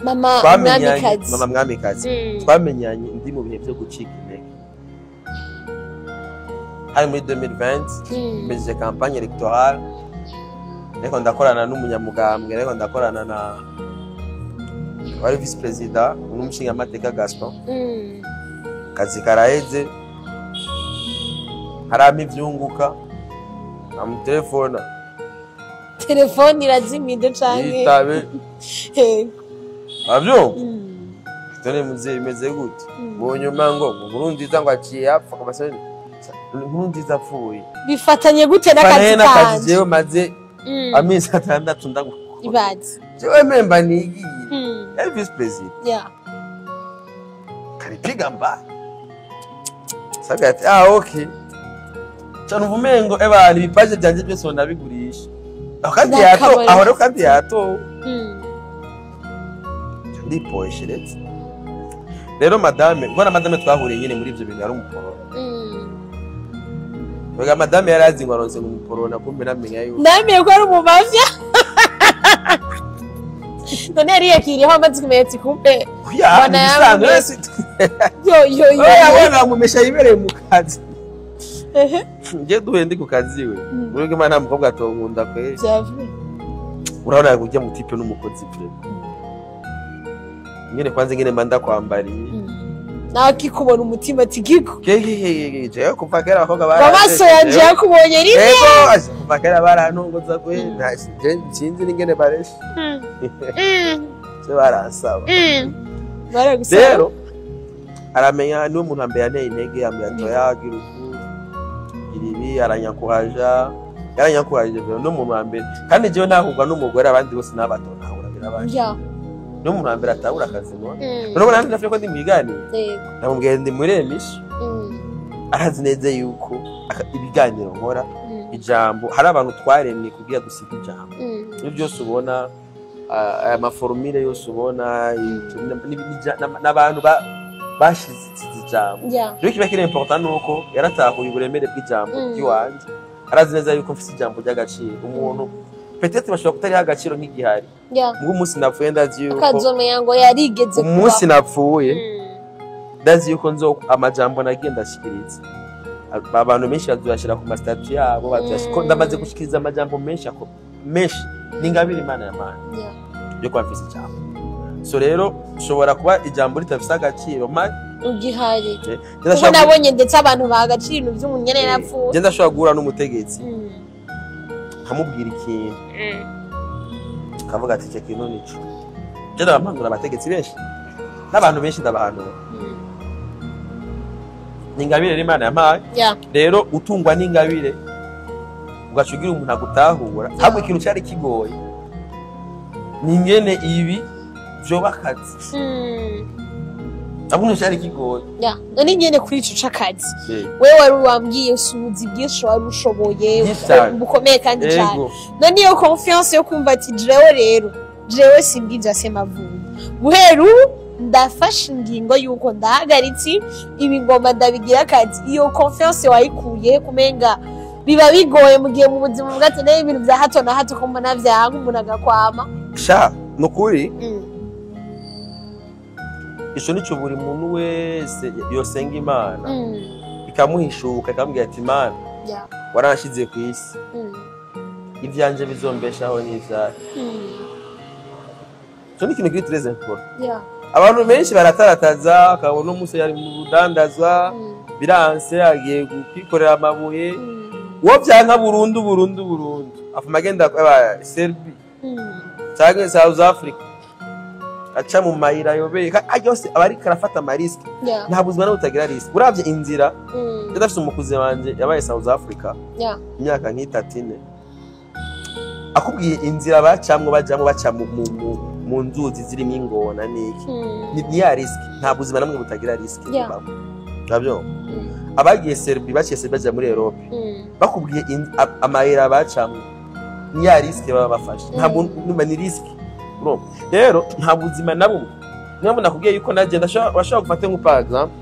mama mwamikazi twamenyanye ndi mu bihe byo gucika intege hari muri 2020 meje campagne electorale reko ndakorana n'umunyamugambwe reko ndakorana na wari vice president n'umushinga amateka Gaston kazi karaheze harami ivyunguka amutelefona telefone irazimije canke yitabe avyo tone muze imeze gute bonyuma ngo Nkurunziza ngo aciye apfa kabasene Nkurunziza apfuye bifatanye gute n'akazi kanje jewe maze amezi 6 ndagukora ibazi jewe memba nigiye Elvis president karipiga mba sagati okay cyane uvumengo ebari bipaje byanje byose nabigurisha akandi yato aho rero kandi yato ndipoesheretse rero madame mbona madame twahuriye nyine muri ivyo bintu yari umuporo Bega madame yarazi ngo aronse umuporo na kumbe namenya yuko namenye ko ari umumavya none yari yakiriho amazi kumetsi kumbe bana yamwese yo yabona mumesha yibereye mu kazi nje duhe ndi ku kazi we urege imana mukobwa atonkunda kwe urabona yakujya mu tipe n'umukozi pre nyine kwanze nyine manda kwambariye nakikubona umutima ati giko je kuva kera abakobwa bara amaso yanje yakubonye rimwe kuva kera barantongoza kwe je sinzi n'ingene baresha se baransaba rero aramenya ni umuntu ambe yanteye intege yambye atoyagira ibi yaranyakuhaje no mu mbere kandi jewe nahugwa n'umugore abandi bose nabatonahura birabanje no mu mbere atabura akazi ngo urabona handi nafye ko ndi mwiganira namubwiye ndi muri emission arazi neza yuko ibiganiro nkora ijambo hari abantu twaremye kugira gusiga ijambo ibyo byose ubona aya maformule yose ubona n'abantu bashize ijambo rero kiba kiri important nuko yaratahuye uburemere bw'ijambo ry'iwanje arazi neza yuko mfite ijambo ry'agaciro umuntu peut-être bashobora kutari agaciro nk'igihari ngo umunsi napfuye ndazi yuko akazomenya ngo yarigeze kuba umunsi napfuye ndazi yuko nzo amajambo nagenda ashikiriza abantu benshi bazashira ku statut yabo bazashiko ndamaze gushikiriza amajambo menshi ningabira imana y'Imana yo kwa mfise ijambo so rero ushobora kuba ijambo ritafise agaciro ugihari kuko nabonye ndetse abantu bahagacira ibintu by'umunyene yapfuye je ndashobora guhura n'umutegetsi nkamubwira ikintu kavuga ati cyo kintu nico je ndabamanura abategetsi benshi n'abantu benshi ndabahanura ningabire Imana y'Imana rero utungwa n'ingabire ugacugira umuntu agutahura hamwe ikintu cyari kigoye ningene ibi vyobakazi abuntu cyari kigoye none nyene kuri ico cakazi we wari wambwiye usubuzi bwinshi wari ushoboye bukomeye kandi cyane none iyo confiance yo kumva ati jewe simbwiza semavuye guheru ndafashe ingingo yuko ndahagaritse ibi ngoma ndabigira akazi iyo confiance wayikuye kumenga biba bigoye mu gihe mu buzima bwate nayo ibintu bya hato na hato ko mbona vyanga umuntu agakwama sha nukuri ico nico buri muntu wese yosenga Imana ikamuhishuka ikambwira ati Imana waranshize ku isi ivyanje bizombeshaho n'ivyawe cyo ni kintu kiri très important abantu benshi baratarataza akabona umunsi yari mu budandaza biranse agiye kwikorera amabuye wo byanka burundu afuma agenda kwa Serbia cyangwa South Africa aca mu mayira yobeye yose abari karafata amarisk nta buzima n'utagira risk uravye inzira ndafise umukuze wanje yabaye South Africa imyaka nk'itatina akubwiye inzira bacamwe bajamwe baca mu nzuzi zirimo ingona niki ni ya risk nta buzima namwe butagira risk nabyo abagiye Serbia baciye Serbia baje muri Europe bakubwiye amayira bacamwe ni ya risk baba bafashe ntabwo ni risk bro rero nta buzima nabo niyo nakubwiye yuko naje ndashobora gufata nko par exemple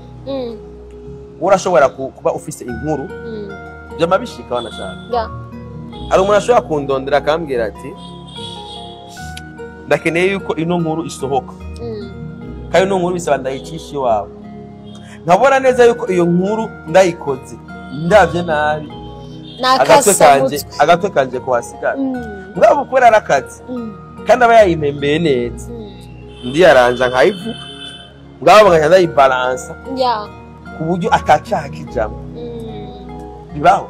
urashobora kuba ufise inkuru byamabishika wanashaka hari umuntu ashobora kundondera akambwira ati ndakeneye yuko ino nkuru isohoka kandi ino nkuru bisaba ndayicisha iwawe nkabona neza yuko iyo nkuru ndayikoze ndavye nabi agatwe kanje kuhasigara ngabo kubera arakazi kandi aba yayimpembeye neza ndiyaranja nkayivuga ngabo ngahita ndayibalansa ku buryo atacaha kijambo bibaho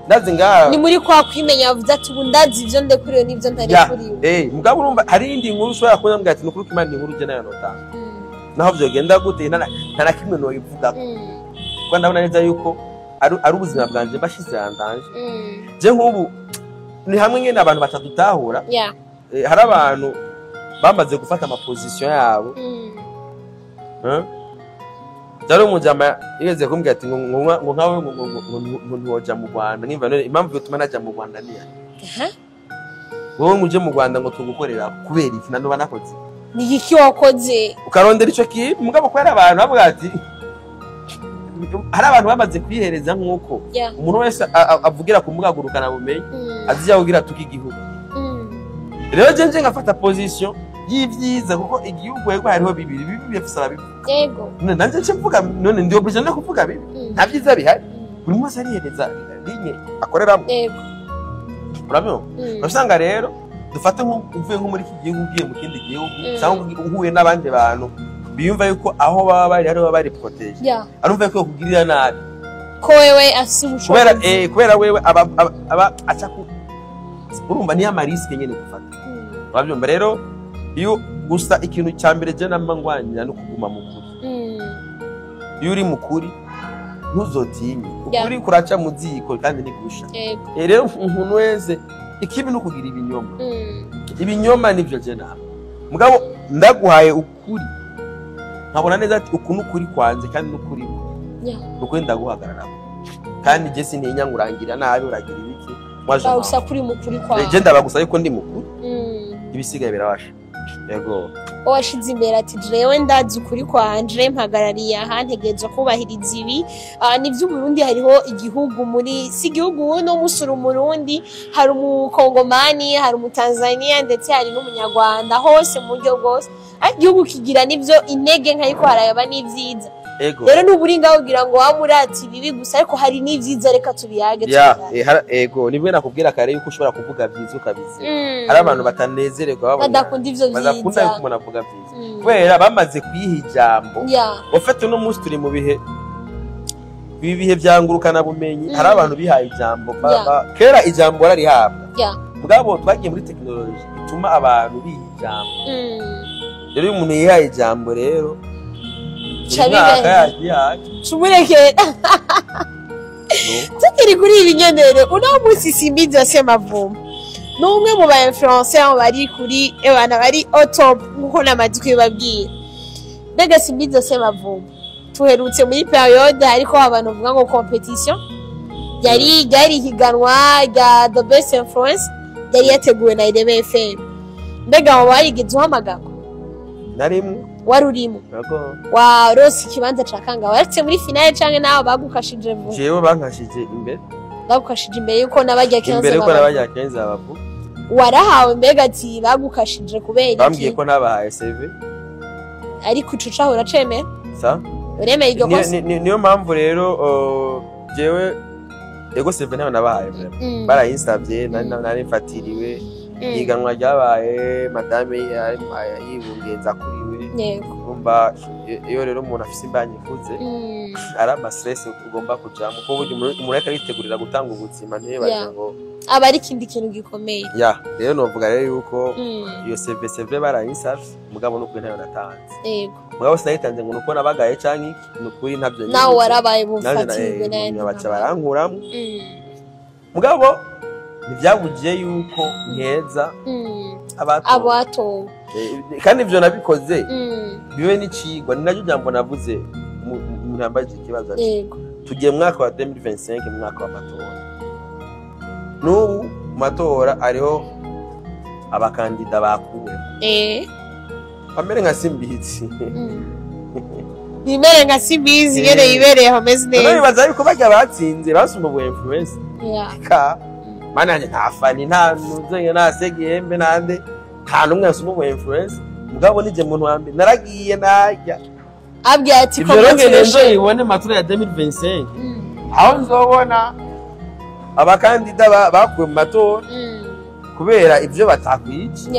ndazi ngaha ni muri kwa kwimenya bavuze ati ubu ndazi ivyo ndekuriwe n'ivyo ntarekuriwe mugabo urumva hari indi nkuru ushobora kubona mbwa ati nukuri kimana inkuru je nayo notanga naho vyogenda gute nta kimwe no ivuga ko ndabona neza yuko ari ubuzima bwanje bashize yandanje je nk'ubu ni hamwe nyene abantu batadutahura hari abantu bamaze gufata ama position yabo Jaro mujama yeze kumbwira ati ngo nkawe ngo ntiwoja mu Rwanda nimba none impamvu yotuma naja mu Rwanda niya wowe muje mu Rwanda ngo tugukorera kubera iki nanoba nakoze ni iki wakoze ukarondera ico ki mugabo ko hari abantu bavuga ati hari abantu bamaze kwihereza nkuko umuntu wese avugira ku mugagurukana bumenyi azija kugira tukigihugu rero je ngafata position y'ivyiza kuko igihugu yego hariho bibiri bifisaba bibi yego nanje cemvuga none ndi oblige no kuvuga bibi nta vyiza bihari buri munsi arihereza linye akoreramo yego urabyo usanga rero dufate uvuye nko muri iki gihugu ugiye mu kindi gihugu cyangwa uhuye n'abandi bantu biyumva yuko aho baba bari hariho bari protege arumva ko kugirira nabi ko wewe asubushoboye kubera wewe aba acha ku urumva ni amariske nyene gufata urabyo rero iyo gusa ikintu cyambere je namangwanya no kuguma mukuri iyo uri mukuri ntuzotinye ukuri kuraca mu ziko kandi ni gusha rero umuntu wese ikibi no kugira ibinyoma nivyo je na mugabo ndaguhaye ukuri nkabona neza ati ukuntu ukuri kwanze kandi n'ukuri nuko ndaguhagarara kandi je sintinya ngurangira nabi uragira ibiki mwaje usa kuri mukuri kwanze je ndabagusa yuko ndi mukuri ibisigaye birabasha yego washize imbere ati jewe ndazi ukuri kwanje mpagarariye aha ntegereje kubahiriza ibi ni by'Uburundi hariho igihugu muri si igihugu no musura umurundi hari umukongomani hari umutanzania ndetse hari n'umunyarwanda hose mu buryo bwose igihugu kigira nivyo intege nk'ariko harayaba n'ivyiza rero n'uburinga kugira ngo wamurati bibi gusa ariko hari n'ivyiza reka tubiyage ego nibwo nakubwira kare yuko ushobora kuvuga vyiza ukabizi hari abantu batanezererwa babona badakunda ivyo vyiza badakunda yuko umuntu avuga vyiza kubera bamaze kuyiha ijambo ufite no munsi turi mu bihe byangurukana bumenyi hari abantu bihaye ijambo kera ijambo bararihabwa mugabo twagiye muri technology ituma abantu biha ijambo rero umuntu yihaye ijambo rero Chumureke tukiri kuri ibinyenere uno munsi Simbizi Asemavumba n'umwe mu ba influencers bari kuri ebana bari top nkuko namazi kwibabwira mbega Simbizi Asemavumba tuherutse muri periode ariko abantu bavuga ngo competition yari higanwa rya the best influence yari yateguwe na Irebe FM mbega abo barigeze uhamagako narimwe warurimo wa Rose kibanza cakanga waretse muri finale canke naho bagukashije vuba jewe bankashije imbere bagukashije imbere yuko nabajya kenza imbere ko nabajya kenza bavu warahawe mbega ati bagukashije kubera iki bambwiye ko nabahaye CV ariko ucuca uracemera sa uremeye iryo kosa niyo mpamvu rero jewe ego CV nayo nabahaye barayinsavye nari mfatiriwe iganwa ryabaye madame yibungenza kuriwe urumva iyo rero umuntu afise imbanye ikuze ari amastress ugomba kujamo kuko buryo umuntu ariko aritegurira gutanga ubuzima ntibaje ngo aba ari ikindi kintu gikomeye rero novuga rero yuko iyo CV barayinsavye mugabo nuko nayo natanze yego mugabo sinayitanze ngo nuko nabagaye canke nukuri ntavyo nawe warabaye bufatirwe nayo baca barankuramo mugabo nivyabugiye yuko nkeza abato kandi ivyo nabikoze bibe n'icigwa ni naryo jambo navuze umuntu yambaje ikibazo ati yego tugiye mu mwaka wa 2025 mu mwaka w'amatora n'ubu mu matora ariho abakandida bakuwe bamere nka Simbizi nimere nka Simbizi nyene yibereye hameze neza none bibaza yuko bajya batsinze basumba bu influence ka mana nta fani nta nuzenge nta segiyembe nande nta numwe asumba bu influence mugabo nije muntu wambe naragiye najya abwiye ati ko nzo yibone matura ya 2025 aho nzobona abakandida bakuwe mu matora kubera ivyo batakwije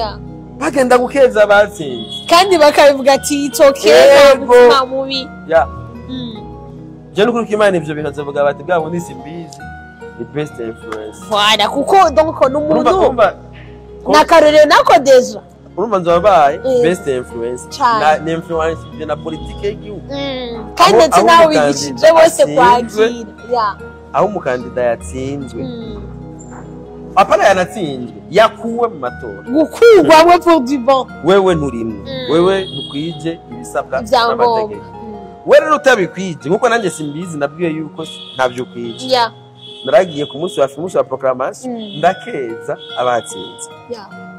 bagenda gukeza batsinze kandi bakabivuga ati itokeye nta mubi je n'ukuri kimana ivyo bintu azavuga bati bwabo ni Simbizi the best influence voilà kuko donc n'umuntu nakarere nako deja urumva nzabaye best influence na influence na politique y'igihugu kandi ati nawe wigishije bose kwakira aho umukandida yatsinzwe apana yanatsinzwe yakuwe mu matora gukurwamwe pour du bon wewe nturimwe wewe ntukwije ibisabwa n'amategeko wewe utabikwije nkuko nanjye Simbizi nabwiye yuko ntavyo kwije naragiye ku munsi wa proclamation ndakeza abatsinze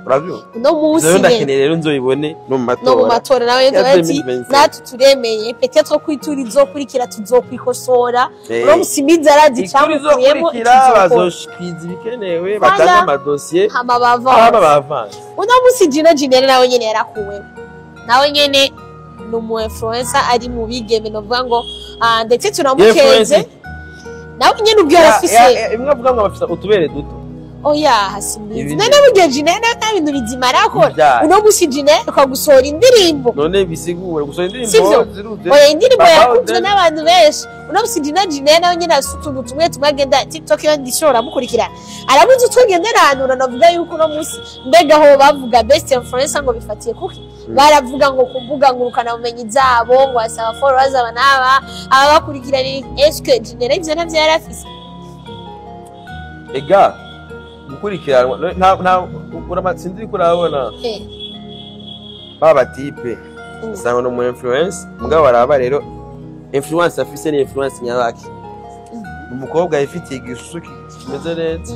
urabyo no munsi ndakeneye rero nzoyibone no mu matora nawe ati natu turemeye peut-être ko iturizokurikira tuzokwikosora no Simbizi aradi cyangwa kuyemo bazoshikiza ibikenewe bataza amadosiye hama bava uno munsi Gina nawe nyene yarakuwe nawe nyene no mu influencer ari mu bigeme no vuga ngo ndetse tunamukeze nawe nyene ubyo arafise imwe avuga ngo bafisa utubere duto oya Simbizi none buryo Gina nta bintu bizima arakora uno munsi Gina akagusora indirimbo none bisigure gusora indirimbo ziruze oya indirimbo yakunzwe n'abantu benshi uno munsi Gina nawe nyene asutuntu tumwe tumagenda TikTok yo ndishora mukurikira arabuze utwogendera ahantu navuga yuko uno munsi mbega ho bavuga best influencer ngo bifatiye kuki baravuga ngo kumbuga ngurukana bumenyi zabo ngo asaba followers abanaba abakurikira ni eske Gina ivyo ntavyo yarafise ega gukurikiranwa nta sinzi kurabona baba tipe sanga no mu influence mugabo baraba rero influence afise ni influence nyabaki umukobwa yifitiye igisusu kimeze neza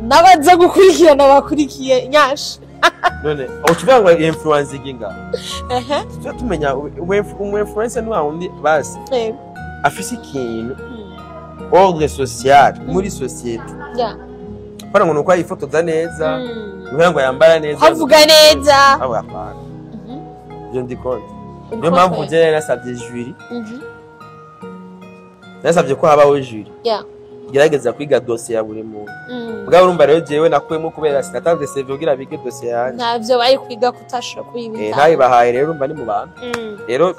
nabaza gukurikirana bakurikiye nyashi none ukivuga ngo influence iginga cyo tumenya influence ni wundi basi afise ikintu ordre social muri societe para ngo nuko yifotoza neza ngo yambara neza havuga neza abo yapana je ndi konti niyo mpamvu je nasabye jury nasabye ko habaho jury gerageza kwiga dossier ya buri muntu bwa urumva rero jewe nakwemo kubera sinatanze CV ugira bige dossier yanjye ntavyo bari kwiga kutasha kuyibika ntayi bahaye rero urumva ni mu bantu rero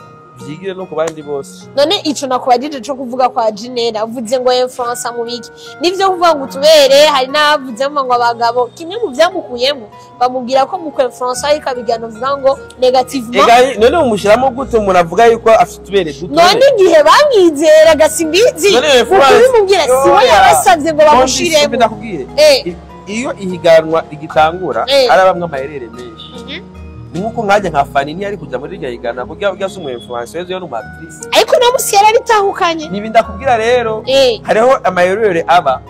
vyigire no kubandi bose none ico nakubajije cyo kuvuga kwa Gina avuze ngo influencer mu biki nivyo kuvuga ngo tubere hari navuze ngo abagabo kimwe mu byamukuyemo bamubwira ko mu influencer ikabigano vuga ngo negativement none umushiramo gute umuntu avuga yuko afite tubere duto none igihe bamwizera Simbizi kubimubwira siwe yabasavye ngo bamushiremo ndakubwire iyo ihiganwa rigitangura ari bamwe amayerere menshi nuko nkaje nka fani ni ari kuja muri rya higana kugira ugya sumu influencer yo no actrice ariko no musiyara ritahukanye nibi ndakubwira rero hariho amayerere aba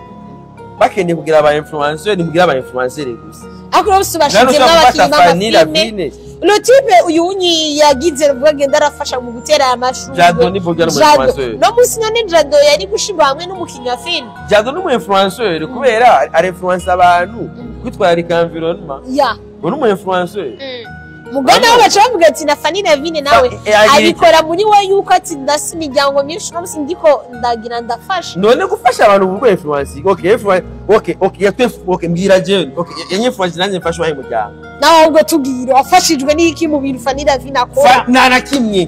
bakende kugira aba influencer ni kugira aba influencer gusa akuru bose bashize n'abakiri le type uyunyi yagize bwagenda arafasha mu gutera amashuri Jado ni boga no influencer no musina ni Jado yari gushimba hamwe n'umukinnyi wa film Jado no influencer kubera ari influencer abantu kwitwarika environment uno mu influencer mugana bacavuga ati na Fanny Navine nawe abikora muri we yuko ati ndasi miryango myinshi no sindiko ndagira ndafasha none gufasha abantu ubwo influence okay mbira je yenye influence nanjye mfasha wahe muryango nawe ubwo tubwire wafashijwe n'iki mu bintu Fanny Navine akora na kimwe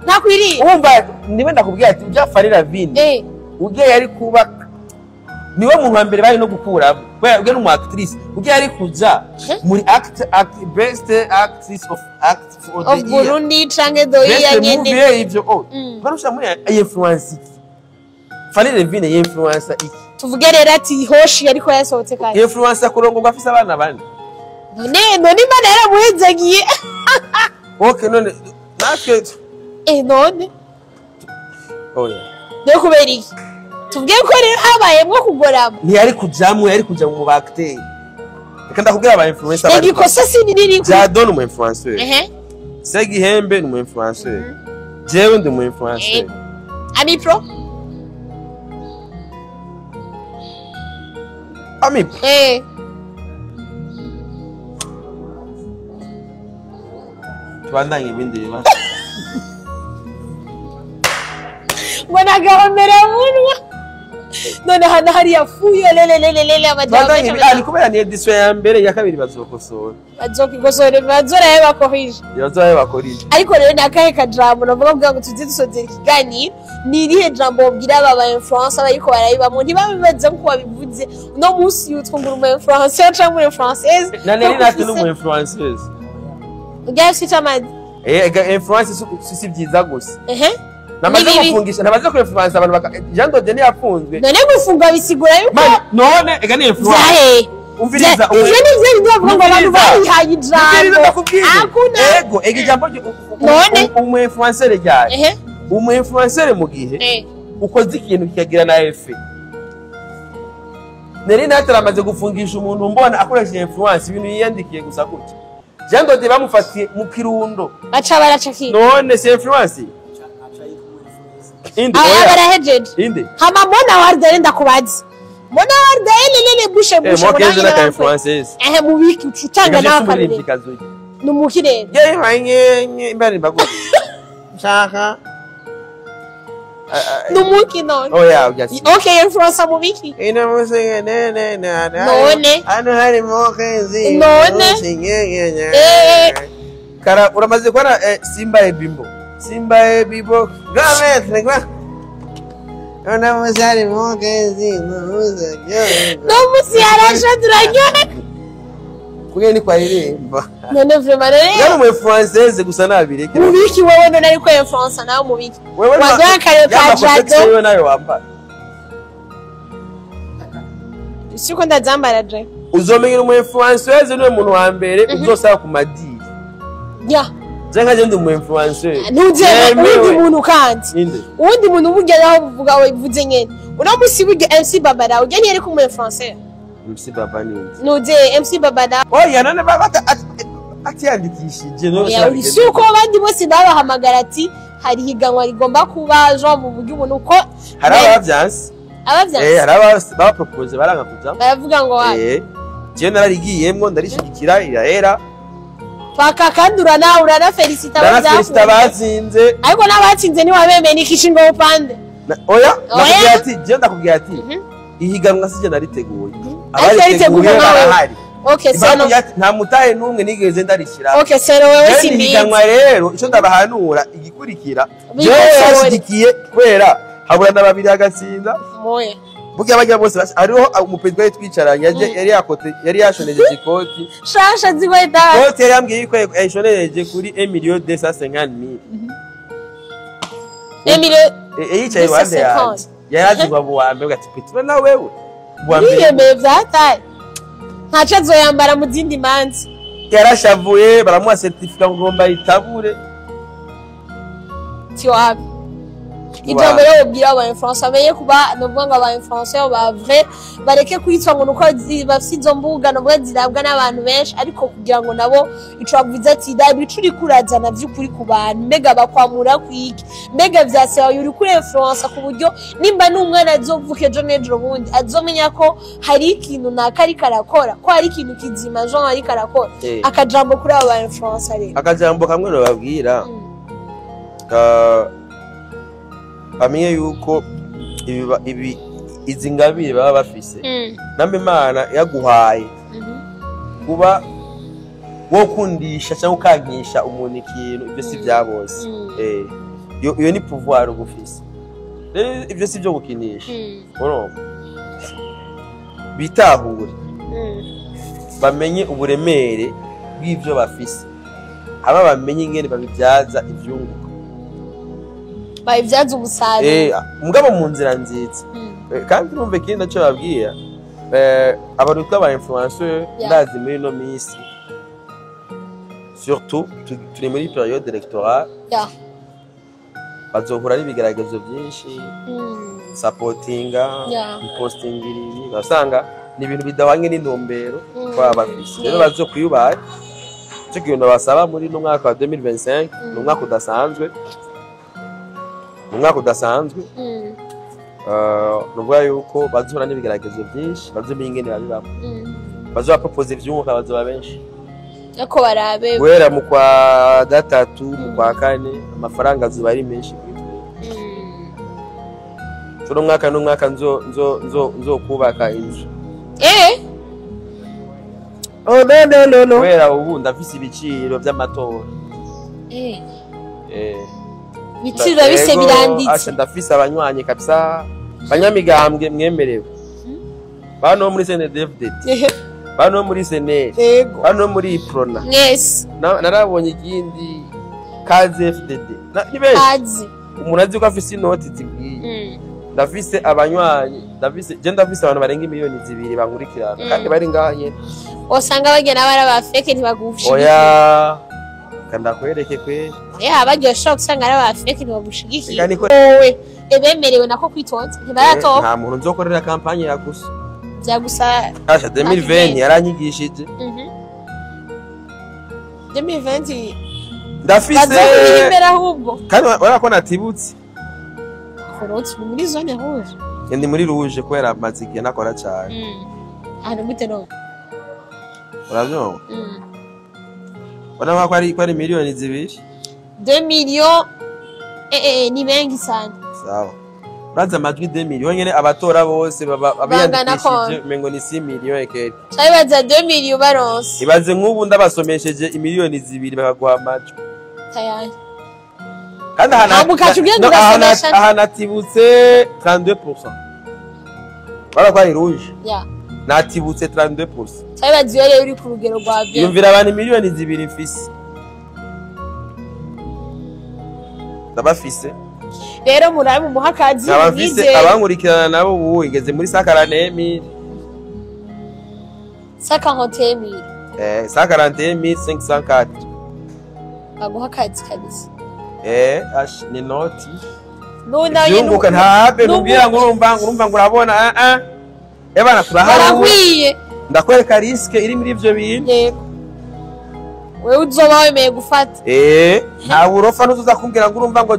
nakwiri umva niwe ndakubwira ati bya Fanny Navine ugiye yari kuba niwe muntu wa mbere bari no gukura bwe no actrice ugiye ari kuja muri best actress of Burundi canke doya nyene ivyo barusha muri influence Fanny Navine influencer iki tuvuge rero ati hoshi ariko yasohotse kandi influencer kurongorwa afise abana bane none imana yaramuhezagiye okay none natwe none oya no kubera iki tubwiye ko rero habayemwo kugorama ntiyari kujamwe yari kuja mu bacteri reka ndakubwira aba influencer ego ikosa siniriri Jado ni umu influencer Segihembe ni umu influencer jewe ndi umu influencer Ami Pro Ami tubandanye ibindi bibazo mbona agahomera munwa none hano hari yafuye lelelelele tubandanye ari kubera ni edition ya mbere ya kabiri bazokosora bazoraye bakohije bazoraye bakorije ariko rero nakahe kajambo navuga ngo tuzi dusozera ikiganiro ni irihe jambo babwira aba influencer bariko barayibamo ntibabibaza ko babivuze no munsi yutwo nguru mu influencer cyangwa mu française nane nati no mu influenceuse ugashye chamadi influencer si byiza gusa namaze gufungisha nabaze ko influencer abantu baka Jean Dode ni yafunzwe none gufunga bisigura yuko none ega ni influencer umviriza ivyo ni byo bivuga ngo abantu bayihaye ijambo ego ijambo none umu influencer ryari umu influencer mu gihe ukoze ikintu kikagira na efe nari nataramaze gufungisha umuntu mbona akoresheje influence ibintu yiyandikiye gusa gutya Jean Dode bamufatiye mu Kirundo baca baracaki none c'est influence indi barahejeje indi hama mbona warde ndakubaza mbona warde lelele bushe mokeze na influences mubiki ucutanga nawe kabiri numukire ye hanye imbari bago shaka numuki none oya ugasi okay influencer mubiki ina musenge ne none ano hari mokeze none kara uramaze kwana Simba Ebimbo Simba Ebibo gametre kwa ona musari mokezi no musiarasha turanyone kuye ni kwa irimba none vraiment yari mu française gusa nabireke mubiki wewe none ariko influencer nawe mubiki wagakayo ka Jado wewe nayo wamba siko ndazambara je uzomenyera mu influenceuse niwe muntu wa mbere uzosaba ku madiri Jenga ndi umu influencer nuje undi muntu kandi undi muntu ubugeraho buvuga we bivuze nyene uno musi buryo MC Babada ujye nyere ku mu influencer MC Baba ni nuje MC Babada oya none baba atiyandikishije no suko abandi bose babahamagara ati hari higanwa rigomba kuba jo mu buryo umuntu uko hari abavyansi hari aba propose baranga kuja baravuga ngo waje je nararigiyemwo ndarishigikira irahera paka kandi urana felicita bazinze ariko n'abatsinze ni wabemeye nikishingo upande oya nakubwiye ati je ndakubwiye ati ihiganwa sije nariteguye abariteguye barahari okay sano nta mutahe numwe nigeze ndarishira okay sero wewe simbi ihiganwa rero ico ndabahanura igikurikira je yashigikiye kwera habura na babiri agatsinda moye buke abajya bose ariho umupedwa yitwicaranye yari yashoneje ikoti shasha zigweda kote yari yambwiye ko yashoneje kuri 1,250,000 yicaye wande yanjye yarazigwa buwambe ugati petro na wewe buwambe yiyemeye vyataye ntaco azoyambara mu zindi manzi yarashavuye baramuha certificat ngomba itabure tiwapi ijambo rero ubwira aba influencer amenye kuba novuga ngo aba influencer ba vrai bareke kwitwa ngo nuko bafite izo mbuga no zirabwa n'abantu benshi ariko kugira ngo nabo ico bavuze ati da bicuri kurazana by'ukuri ku bantu mega bakwamura kwiki mega vyasaba yuri kuri influencer ku buryo nimba n'umwana azovuke jo nejo bundi azomenya ko hari ikintu nakari karakora ko hari ikintu kizima jo hari karakora akajambo kuri aba influencer rero akajambo kamwe no babwira bamenye yuko izi ngabire baba bafise nambe Imana yaguhaye kuba wo kundisha cyangwa ukagisha umuntu ikintu ibyo si byabose iyo ni pouvoir ugufise rero ibyo si byo gukinisha urumva bitahure bamenye uburemere bw'ivyo bafise aba bamenye ingene babibyaza ivyunguka bayivyaza umusaruro mugabo mu nzira nziza kandi numve kindi naco babwira abantu twaba influenceurs ndazi muri no misi surtout turi muri période électorale bazohura n'ibigeragezo byinshi supportinga postingira basanga ni ibintu bidawanye n'intumbero kwa bafise rero bazokwiyubaha cyo kintu basaba muri no mwaka wa 2025 no mwaka udasanzwe nuvuga yuko bazohura n'ibigeragezo byinshi bazomingene babibamo bazopropose ivyumuka bazoba benshi ako barabe guhera mu kwa gatatu mu kwa kane amafaranga azuba ari menshi cyo mwaka n'umwaka nzo kubaka inzu oh no guhera ubu ndafise ibiciro by'amatora ibiciro bise biranditse ndafise abanywanyi kabisa banyamigambwe mwemerewe bano muri CNDD-FDD bano muri seneri bano muri prona yes narabonye ikindi kaze FDD ni benshi umuntu azi ko afise inoti zikwiye ndafise abanywanyi ndafise abantu barenga miliyoni 2 bankurikirana kandi bari ngahe osanga bagena bara ba fake ntibagufishije oya kanda kwereke kwe abaryosha usanga ari ba fake ntibagushigikiye wowe ebemerewe nako kwitonza ntibarato nta muntu nzokorera kampanye yagusa byagusa asha 2020 yaranyigishije 2020 ndafise imbere ahubwo kandi urako natibutse korotse muri zone rouge ndi muri rouge kwera mazigiye nakora cyane hano gute no uravyo wana ko ari miliyoni 2 millions ni mengi sana sawa Raza amajwi 2 millions nyene abatora bose abiyandikishije mengo ni 6 millions ekeri. Cyabaza 2 millions baronse. Ibaze nk'ubu ndabasomesheje imiliyoni 2 bakaguha amajwi. Tayari. Kandi natibutse 32%. Bara kwa rouge. Yeah. Natibutse 32%. Cyabaza iyo rero uri ku rugero rwa bien. Yumvira abantu miliyoni 2 mfise. Ndabafise. Rero murabe mu muhakazi bize abankurikirana nabo ubu igeze muri 140,000 140,000 141,504 aguhakazi kabisa ni noti nuna yunguka ntabe nubwira ngurumva ngurabona ebana turahari ndakwereka risk iri muri ivyo bintu wewe uzoba wemeye gufata nta burofa nuzuza kumbwira ngurumva ngo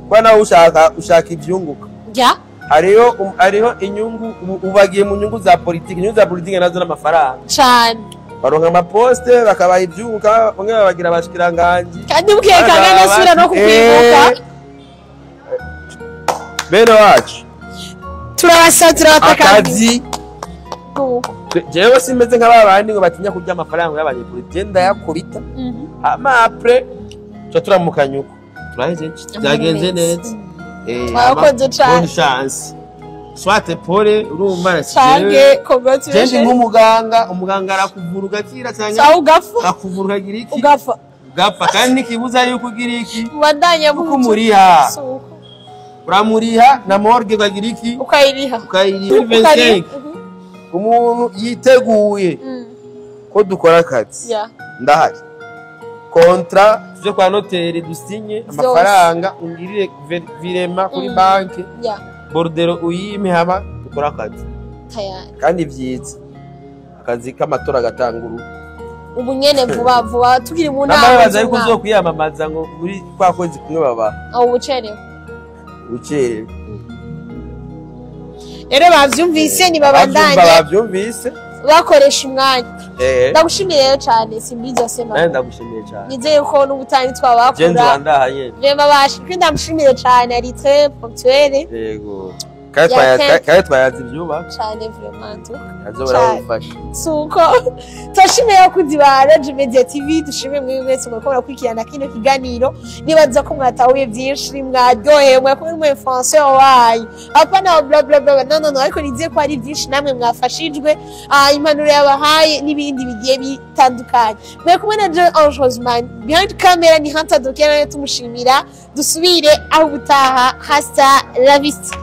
Kwana ushaka ivyunguka. Ja. Hariho inyungu ubagiye mu nyungu za politiki, inyungu za politiki nazo n'amafaranga. Cyane. Baronka ama poste bakabaye ivyunguka, bamwe babagira abashikiranganje. Kandi bukekanga nasubira no kukwibuka. Beno wacu. Turabasatira akazi. Jewe simeze nk'ababandi ngo batinya kurya amafaranga y'abanyepolitiki ndayakubita. Ama après cyo turamukanyuko. Byagenze neza wakoze cyane bonne chance swate pole urumva cyane congratulations umuganga arakuvura ugakira cyangwa akuvura ukagira iki ugapfa kandi nikibuza yuko ugira iki ubandanya kumuriha uramuriha na morgue ukagira iki ukayiriha umuntu yiteguye ko dukora akazi ndahari kontra tuje kwa noteri dusinye amafaranga ungirire virema kuri banki bordero uyime haba ukora akazi kandi vyiza akazi k'amatora gatanguru ubu nyene vuba tugire mu nama nabaza yuko uzokwiyamamaza ngo muri kwa kwezi kumwe baba aho bucerewe rero bavyumvise ni babandanye bavyumvise bakoresha umwanya ndagushimiye rero cyane simbiza sema ndagushimiye cyane nizeye ko n'ubutani twabakura Jenzo wandahaye rema bashikwe ndamushimiye cyane ari très ponctuel yego kandi twayazi ivyuba cyane vraiment azobara suko tashimiye kuzibara Radio Media TV dushimye mwese mukora kwikirana kino kiganiro nibaza ko mwatahuye byinshi mwaryohewe ko muri influencer wayo apana bla bla bla no ariko niziye ko ari byinshi namwe mwafashijwe impanuro yabahaye n'ibindi bigiye bitandukanye mwe kumwe na John Osman behind camera ni Hunter Dokera tumushimira dusubire aho gutaha hasta la vista.